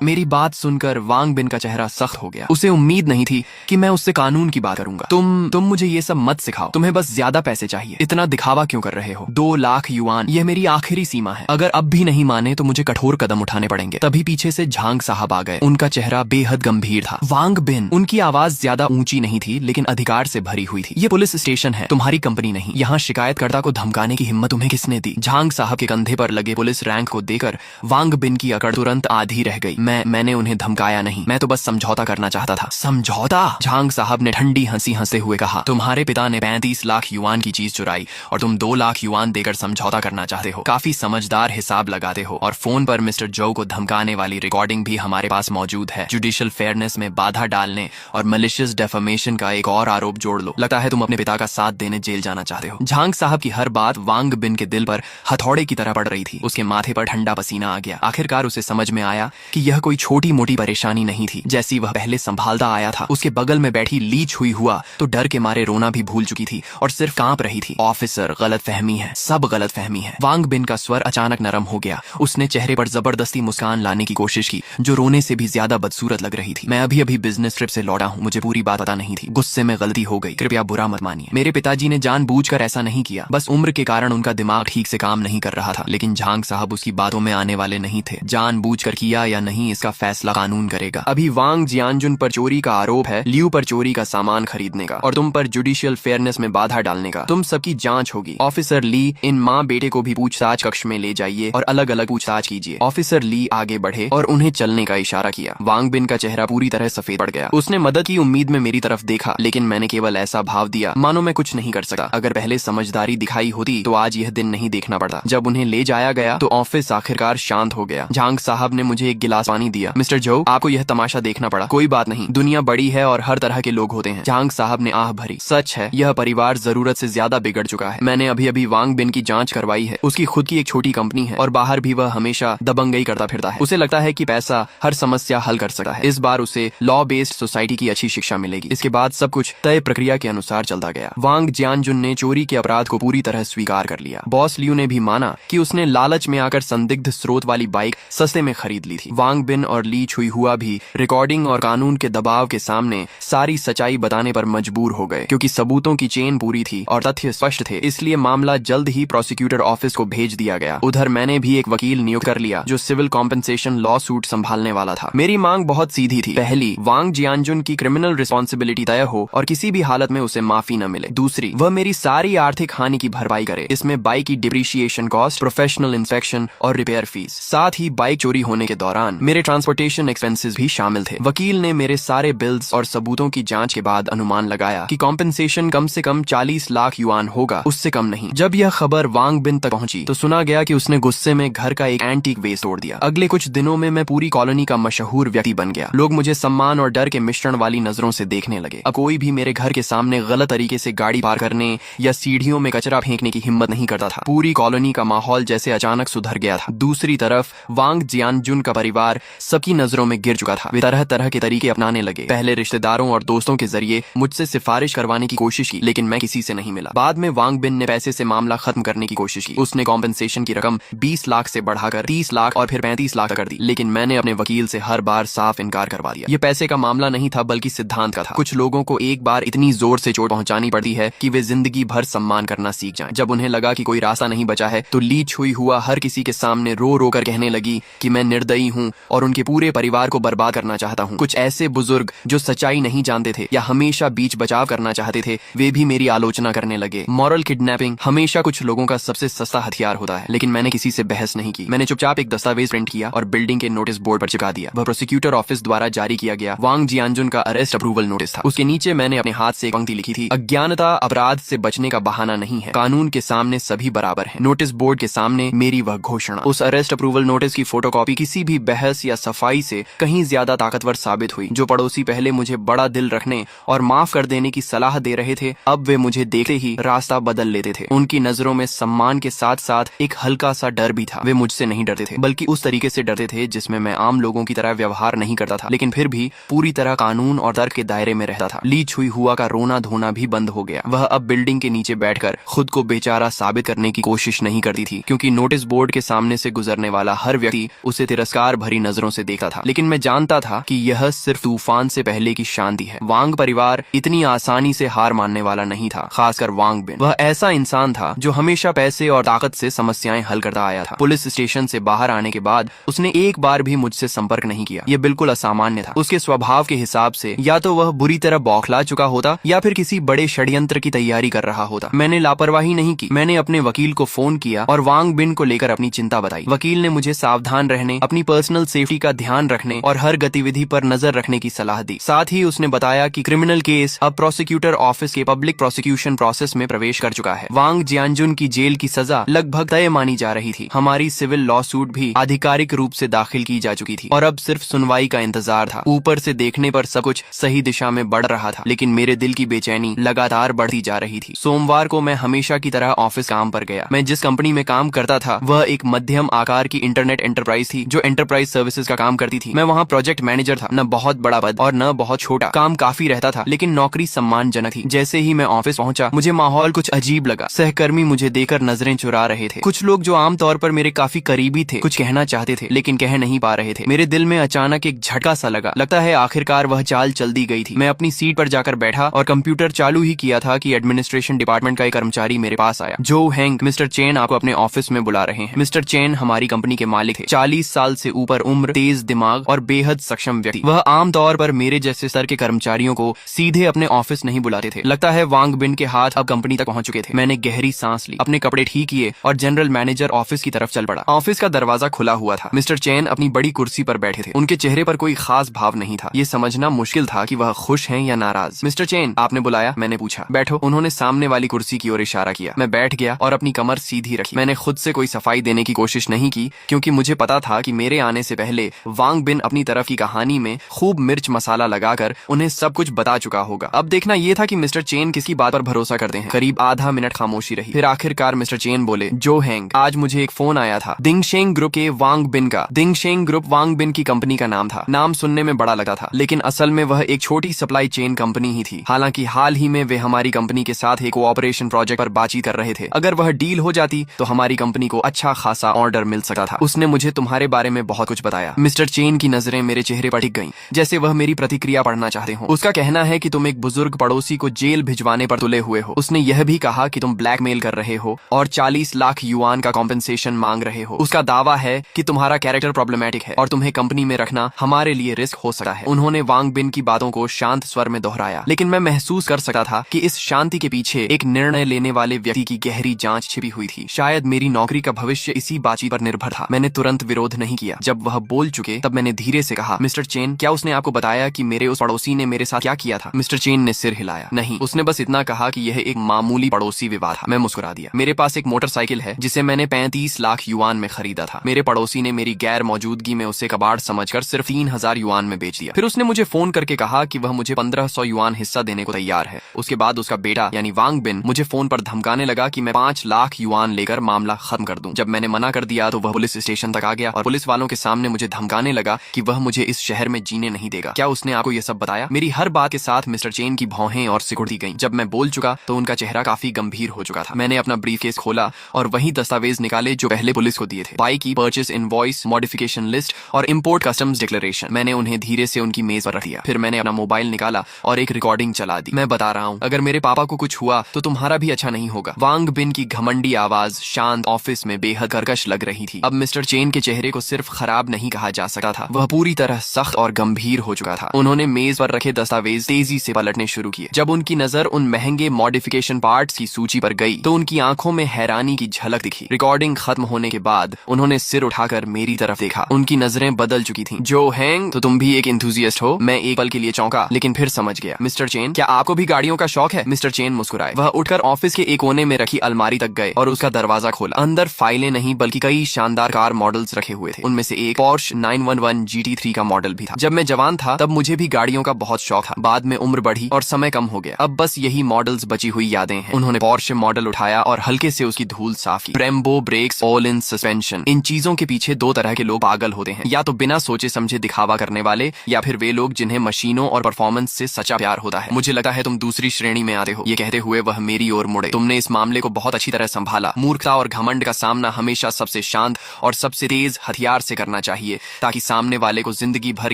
मेरी बात सुनकर वांग बिन का चेहरा सख्त हो गया। उसे उम्मीद नहीं थी कि मैं उससे कानून की बात करूंगा। तुम मुझे ये सब मत सिखाओ, तुम्हें बस ज्यादा पैसे चाहिए, इतना दिखावा क्यों कर रहे हो? 2 लाख युआन, यह मेरी आखिरी सीमा है। अगर अब भी नहीं माने तो मुझे कठोर कदम उठाने पड़ेंगे। तभी पीछे से झांग साहब आ गए। उनका चेहरा बेहद गंभीर था। वांग बिन, उनकी आवाज ज्यादा ऊंची नहीं थी लेकिन अधिकार से भरी हुई थी। ये पुलिस स्टेशन है, तुम्हारी कंपनी नहीं। यहाँ शिकायतकर्ता को धमकाने की हिम्मत तुम्हें किसने दी? झांग साहब के कंधे पर लगे पुलिस रैंक को देकर वांग बिन की अकड़ तुरंत आधी रह गई। मैंने उन्हें धमकाया नहीं, मैं तो बस समझौता करना चाहता था। समझौता? झांग साहब ने ठंडी हंसी हंसते हुए कहा, तुम्हारे पिता ने 35 लाख युआन की चीज चुराई और तुम 2 लाख युआन देकर समझौता करना चाहते हो। काफी समझदार हिसाब लगाते हो। और फोन पर मिस्टर जो को धमकाने वाली रिकॉर्डिंग भी हमारे पास मौजूद है। जुडिशियल फेयरनेस में बाधा डालने और मलिशियस डेफेमेशन का एक और आरोप जोड़ लो। लगता है तुम अपने पिता का साथ देने जेल जाना चाहते हो। झांग साहब की हर बात वांग बिन के दिल पर हथौड़े की तरह पड़ रही थी। उसके माथे पर ठंडा पसीना आ गया। आखिरकार उसे समझ में आया कि यह कोई छोटी मोटी परेशानी नहीं थी जैसी वह पहले संभालता आया था। उसके बगल में बैठी ली छुई हुआ तो डर के मारे रोना भी भूल चुकी थी और सिर्फ कांप रही थी। ऑफिसर, गलतफहमी है, सब गलतफहमी है। वांग बिन का स्वर अचानक नरम हो गया। उसने चेहरे पर जबरदस्ती मुस्कान लाने की कोशिश की जो रोने से भी ज्यादा बदसूरत लग रही थी। मैं अभी अभी बिजनेस ट्रिप से लौटा हूँ, मुझे पूरी बात पता नहीं थी। गुस्से में गलती हो गई, कृपया बुरा मत मानिए। मेरे पिताजी ने जानबूझकर ऐसा नहीं किया, बस उम्र के कारण उनका दिमाग ठीक से काम नहीं कर रहा था। लेकिन झांग साहब उसकी बातों में आने वाले नहीं थे। जानबूझकर किया या नहीं इसका फैसला कानून करेगा। अभी वांग जियानजुन पर चोरी का आरोप है, लियू पर चोरी का सामान खरीदने का और तुम पर जुडिशियल फेयरनेस में बाधा डालने का। तुम सबकी जांच होगी। ऑफिसर ली, इन माँ बेटे को भी पूछताछ कक्ष में ले जाइए और अलग अलग पूछताछ कीजिए। ऑफिसर ली आगे बढ़े और उन्हें चलने का इशारा किया। वांग बिन का चेहरा पूरी तरह सफेद पड़ गया। उसने मदद की उम्मीद में मेरी तरफ देखा लेकिन मैंने केवल ऐसा भाव दिया मानो मैं कुछ नहीं कर सकता। अगर पहले समझदारी दिखाई होती तो आज यह दिन नहीं देखना पड़ता। जब उन्हें ले जाया गया तो ऑफिस आखिरकार शांत हो गया। झांग साहब ने मुझे एक गिलास पानी दिया। मिस्टर जो, आपको यह तमाशा देखना पड़ा। कोई बात नहीं, दुनिया बड़ी है और हर तरह के लोग होते हैं। झांग साहब ने आह भरी। सच है, यह परिवार जरूरत से ज्यादा बिगड़ चुका है। मैंने अभी अभी वांग बिन की जांच करवाई है। उसकी खुद की एक छोटी कंपनी है और बाहर भी वह हमेशा दबंगई करता फिरता है। उसे लगता है कि पैसा हर समस्या हल कर सकता है। इस बार उसे लॉ बेस्ड सोसाइटी की अच्छी शिक्षा मिलेगी। इसके बाद सब कुछ तय प्रक्रिया के अनुसार चलता गया। वांग जियानजुन ने चोरी के अपराध को पूरी तरह स्वीकार कर लिया। बॉस लियू ने भी माना कि उसने लालच में आकर संदिग्ध स्रोत वाली बाइक सस्ते में खरीद ली थी। वांग बिन और ली छुई हुआ भी रिकॉर्डिंग और कानून के दबाव के सामने सारी सच्चाई बताने पर मजबूर हो गए। क्योंकि सबूतों की चेन पूरी थी और तथ्य स्पष्ट थे, इसलिए मामला जल्द ही प्रोसिक्यूटर ऑफिस को भेज दिया गया। उधर मैंने भी एक वकील नियुक्त कर लिया जो सिविल कॉम्पेंसेशन लॉ सूट संभालने वाला था। मेरी मांग बहुत सीधी थी। पहली, वांग जियानजुन की क्रिमिनल रिस्पॉन्सिबिलिटी तय हो और किसी भी हालत में उसे माफी न मिले। दूसरी, वह मेरी सारी आर्थिक हानि की भरपाई करे। इसमें बाइक की डिप्रिशिएशन कॉस्ट, प्रोफेशनल इंस्पेक्शन और रिपेयर फीस, साथ ही बाइक चोरी होने के दौरान मेरे ट्रांसपोर्टेशन एक्सपेंसेस भी शामिल थे। वकील ने मेरे सारे बिल्स और सबूतों की जांच के बाद अनुमान लगाया कि कॉम्पेंसेशन कम से कम 40 लाख युआन होगा, उससे कम नहीं। जब यह खबर वांग बिन तक पहुंची तो सुना गया कि उसने गुस्से में घर का एक एंटीक वेस तोड़ दिया। अगले कुछ दिनों में मैं पूरी कॉलोनी का मशहूर व्यक्ति बन गया। लोग मुझे सम्मान और डर के मिश्रण वाली नजरों से देखने लगे। अब कोई भी मेरे घर के सामने गलत तरीके से गाड़ी पार करने या सीढ़ियों में कचरा फेंकने की हिम्मत नहीं करता था। पूरी कॉलोनी का माहौल जैसे अचानक सुधर गया था। दूसरी तरफ वांग जियानजुन का परिवार सबकी नजरों में गिर चुका था। वे तरह तरह के तरीके अपनाने लगे। पहले रिश्तेदारों और दोस्तों के जरिए मुझसे सिफारिश करवाने की कोशिश की लेकिन मैं किसी से नहीं मिला। बाद में वांग बिन ने पैसे से मामला खत्म करने की कोशिश की। उसने कॉम्पेंसेशन की रकम 20 लाख से बढ़ाकर 30 लाख और फिर 35 लाख कर दी। लेकिन मैंने अपने वकील से हर बार साफ इनकार करवा दिया। ये पैसे का मामला नहीं था बल्कि सिद्धांत का था। कुछ लोगों को एक बार इतनी जोर से चोट पहुंचानी पड़ती है कि वे जिंदगी भर सम्मान करना सीख जाएं। जब उन्हें लगा कि कोई रास्ता नहीं बचा है तो ली छुई हुआ हर किसी के सामने रो रो कर कहने लगी कि मैं निर्दयी हूँ और उनके पूरे परिवार को बर्बाद करना चाहता हूँ। कुछ ऐसे बुजुर्ग जो सच्चाई नहीं जानते थे या हमेशा बीच बचाव करना चाहते थे वे भी मेरी आलोचना करने लगे। मॉरल किडनैपिंग हमेशा कुछ लोगों का सबसे सस्ता हथियार होता है। लेकिन मैंने किसी से बहस नहीं की। मैंने चुपचाप एक दस्तावेज प्रिंट किया और बिल्डिंग के नोटिस बोर्ड पर चिपका दिया। वह प्रोसिक्यूटर ऑफिस द्वारा जारी किया गया वांग जियानजुन का अरेस्ट अप्रूवल नोटिस था। उसके नीचे मैंने अपने हाथ से एक पंक्ति लिखी थी, अज्ञानता अपराध से बचने का बहाना नहीं है, कानून के सामने सभी बराबर हैं। नोटिस बोर्ड के सामने मेरी वह घोषणा। उस अरेस्ट अप्रूवल नोटिस की फोटोकॉपी किसी भी बहस या सफाई से कहीं ज्यादा ताकतवर साबित हुई। जो पड़ोसी पहले मुझे बड़ा दिल रखने और माफ कर देने की सलाह दे रहे थे अब वे मुझे देखते ही रास्ता बदल लेते थे। उनकी नजरों में सम्मान के साथ साथ एक हल्का सा डर भी था। वे मुझसे नहीं डरते थे बल्कि उस तरीके से डरते थे जिसमें मैं आम लोगों की तरह व्यवहार नहीं करता था, लेकिन फिर भी पूरी तरह कानून और तर्क के दायरे में रहता था। ली छुई हुआ का रोना धोना भी बंद हो गया। वह अब बिल्डिंग के नीचे बैठकर खुद को बेचारा साबित करने की कोशिश नहीं नहीं करती थी क्योंकि नोटिस बोर्ड के सामने से गुजरने वाला हर व्यक्ति उसे तिरस्कार भरी नजरों से देखता था। लेकिन मैं जानता था कि यह सिर्फ तूफान से पहले की शांति है। वांग परिवार इतनी आसानी से हार मानने वाला नहीं था, खासकर वांग बिन। वह ऐसा इंसान था जो हमेशा पैसे और ताकत से समस्याएं हल करता आया था। पुलिस स्टेशन से बाहर आने के बाद उसने एक बार भी मुझसे संपर्क नहीं किया। यह बिल्कुल असामान्य था। उसके स्वभाव के हिसाब से या तो वह बुरी तरह बौखला चुका होता या फिर किसी बड़े षड्यंत्र की तैयारी कर रहा होता। मैंने लापरवाही नहीं की। मैंने अपने वकील को फोन किया और वांग बिन को लेकर अपनी चिंता बताई। वकील ने मुझे सावधान रहने, अपनी पर्सनल सेफ्टी का ध्यान रखने और हर गतिविधि पर नजर रखने की सलाह दी। साथ ही उसने बताया कि क्रिमिनल केस अब प्रोसिक्यूटर ऑफिस के पब्लिक प्रोसिक्यूशन प्रोसेस में प्रवेश कर चुका है। वांग जियानजुन की जेल की सजा लगभग तय मानी जा रही थी। हमारी सिविल लॉ सूट भी आधिकारिक रूप से दाखिल की जा चुकी थी और अब सिर्फ सुनवाई का इंतजार था। ऊपर से देखने पर सब कुछ सही दिशा में बढ़ रहा था, लेकिन मेरे दिल की बेचैनी लगातार बढ़ती जा रही थी। सोमवार को मैं हमेशा की तरह ऑफिस काम पर गया। मैं जिस कंपनी में काम करता था वह एक मध्यम आकार की इंटरनेट एंटरप्राइज थी जो एंटरप्राइज सर्विसेज का काम करती थी। मैं वहाँ प्रोजेक्ट मैनेजर था। न बहुत बड़ा पद और न बहुत छोटा। काम काफी रहता था, लेकिन नौकरी सम्मानजनक थी। जैसे ही मैं ऑफिस पहुंचा मुझे माहौल कुछ अजीब लगा। सहकर्मी मुझे देकर नजरें चुरा रहे थे। कुछ लोग जो आमतौर पर मेरे काफी करीबी थे कुछ कहना चाहते थे लेकिन कह नहीं पा रहे थे। मेरे दिल में अचानक एक झटका सा लगा। लगता है आखिरकार वह चाल चल दी गई थी। मैं अपनी सीट पर जाकर बैठा और कंप्यूटर चालू ही किया था कि एडमिनिस्ट्रेशन डिपार्टमेंट का एक कर्मचारी मेरे पास आया। जो हैंग, मिस्टर चेन आपको अपने ऑफिस में बुला रहे हैं। मिस्टर चेन हमारी कंपनी के मालिक थे। 40 साल से ऊपर उम्र, तेज दिमाग और बेहद सक्षम व्यक्ति। वह आमतौर पर मेरे जैसे स्तर के कर्मचारियों को सीधे अपने ऑफिस नहीं बुलाते थे। लगता है वांग बिन के हाथ अब कंपनी तक पहुंच चुके थे। मैंने गहरी सांस ली, अपने कपड़े ठीक किए और जनरल मैनेजर ऑफिस की तरफ चल पड़ा। ऑफिस का दरवाजा खुला हुआ था। मिस्टर चेन अपनी बड़ी कुर्सी पर बैठे थे। उनके चेहरे पर कोई खास भाव नहीं था। ये समझना मुश्किल था कि वह खुश हैं या नाराज। मिस्टर चेन, आपने बुलाया? मैंने पूछा। बैठो। उन्होंने सामने वाली कुर्सी की ओर इशारा किया। मैं बैठ गया और अपनी कमर सीधी रखी। मैंने खुद से कोई सफाई देने की कोशिश नहीं की क्योंकि मुझे पता था कि मेरे आने से पहले वांग बिन अपनी तरफ की कहानी में खूब मिर्च मसाला लगाकर उन्हें सब कुछ बता चुका होगा। अब देखना यह था कि मिस्टर चेन किसकी बात पर भरोसा करते हैं। करीब आधा मिनट खामोशी रही। फिर आखिरकार मिस्टर चेन बोले, जो हैंग, आज मुझे एक फोन आया था दिंगशेंग ग्रुप के वांग बिन का। दिंगशेंग ग्रुप वांग बिन की कंपनी का नाम था। नाम सुनने में बड़ा लगा था, लेकिन असल में वह एक छोटी सप्लाई चेन कंपनी ही थी। हालांकि हाल ही में वे हमारी कंपनी के साथ एक कोऑपरेशन प्रोजेक्ट पर बातचीत कर रहे थे। अगर वह डील हो जाती तो हमारी कंपनी को अच्छा खासा ऑर्डर मिल सकता था। उसने मुझे तुम्हारे बारे में बहुत कुछ बताया। मिस्टर चेन की नजरें मेरे चेहरे पर टिक गईं, जैसे वह मेरी प्रतिक्रिया पढ़ना चाहते हो। उसका कहना है कि तुम एक बुजुर्ग पड़ोसी को जेल भिजवाने पर तुले हुए हो। उसने यह भी कहा कि तुम ब्लैकमेल कर रहे हो और 40 लाख युआन का कॉम्पेंसेशन मांग रहे हो। उसका दावा है कि तुम्हारा कैरेक्टर प्रॉब्लमैटिक है और तुम्हें कंपनी में रखना हमारे लिए रिस्क हो सकता है। उन्होंने वांग बिन की बातों को शांत स्वर में दोहराया, लेकिन मैं महसूस कर सकता था कि इस शांति के पीछे एक निर्णय लेने वाले व्यक्ति की गहरी जांच छिपी हुई थी। शायद मेरी नौकरी का भविष्य इसी बातचीत पर निर्भर था। मैंने तुरंत विरोध नहीं किया। जब वह बोल चुके तब मैंने धीरे से कहा, मिस्टर चेन, क्या उसने आपको बताया कि मेरे उस पड़ोसी ने मेरे साथ क्या किया था? मिस्टर चेन ने सिर हिलाया। नहीं, उसने बस इतना कहा कि यह एक मामूली पड़ोसी विवाद था। मैं मुस्कुरा दिया। मेरे पास एक मोटरसाइकिल है जिसे मैंने 35 लाख युआन में खरीदा था। मेरे पड़ोसी ने मेरी गैर मौजूदगी में उसे कबाड़ समझकर सिर्फ 3000 युआन में बेच दिया। फिर उसने मुझे फोन करके कहा कि वह मुझे 1500 युआन हिस्सा देने को तैयार है। उसके बाद उसका बेटा यानी वांग बिन मुझे फोन पर धमकाने लगा कि मैं 5 लाख युआन लेकर मामला खत्म कर दूं। जब मैंने मना कर दिया तो वह पुलिस स्टेशन तक आ गया और पुलिस वालों के सामने मुझे धमकाने लगा कि वह मुझे इस शहर में जीने नहीं देगा। क्या उसने आपको यह सब बताया? मेरी हर बात के साथ मिस्टर चेन की भौहें और सिकुड़ती गईं। जब मैं बोल चुका तो उनका चेहरा काफी गंभीर हो चुका था। मैंने अपना ब्रीफकेस खोला और वही दस्तावेज निकाले जो पहले पुलिस को दिए थे। बाइक की परचेस इनवॉइस, मॉडिफिकेशन लिस्ट और इंपोर्ट कस्टम्स डिक्लेरेशन। मैंने उन्हें धीरे से उनकी मेज पर रख दिया। फिर मैंने अपना मोबाइल निकाला और एक रिकॉर्डिंग चला दी। मैं बता रहा हूँ, अगर मेरे पापा को कुछ हुआ तो तुम्हारा भी अच्छा नहीं होगा। वांग बिन की घमंडी आवाज शांत ऑफिस में बेहद कर्कश लग रही थी। अब मिस्टर चेन के चेहरे को सिर्फ खराब नहीं कहा जा सकता था, वह पूरी तरह सख्त और गंभीर हो चुका था। उन्होंने मेज पर रखे दस्तावेज तेजी से पलटने शुरू किए। जब उनकी नजर उन महंगे मॉडिफिकेशन पार्ट्स की सूची पर गई तो उनकी आंखों में हैरानी की झलक दिखी। रिकॉर्डिंग खत्म होने के बाद उन्होंने सिर उठाकर मेरी तरफ देखा। उनकी नजरें बदल चुकी थीं। जो हैंग, तो तुम भी एक एंथुसियास्ट हो? मैं एक पल के लिए चौंका, लेकिन फिर समझ गया। मिस्टर चेन, क्या आपको भी गाड़ियों का शौक है? मिस्टर चेन मुस्कुराए। वह उठकर ऑफिस के एक कोने में रखी अलमारी तक गए और उसका दरवाजा खोला। अंदर फाइलें नहीं बल्कि कई शानदार कार मॉडल्स रखे हुए थे। उनमें से एक पोर्श 911 GT3 का मॉडल भी था। जब मैं जवान था तब मुझे भी गाड़ियों का बहुत शौक था। बाद में उम्र बढ़ी और समय कम हो गया। अब बस यही मॉडल्स बची हुई यादें हैं। उन्होंने पोर्श मॉडल उठाया और हल्के से उसकी धूल साफ की। Brembo brakes, all in suspension. इन चीजों के पीछे दो तरह के लोग पागल होते हैं, या तो बिना सोचे समझे दिखावा करने वाले, या फिर वे लोग जिन्हें मशीनों और परफॉर्मेंस से सच्चा प्यार होता है। मुझे लगता है तुम दूसरी श्रेणी में आते हो। ये कहते हुए वह मेरी ओर मुड़े। तुमने इस मामले को बहुत अच्छी तरह संभाला। मूर्खता और घमंड का सामना हमेशा सबसे शांत और सबसे तेज हथियार से करना चाहिए, ताकि सामने वाले को जिंदगी भर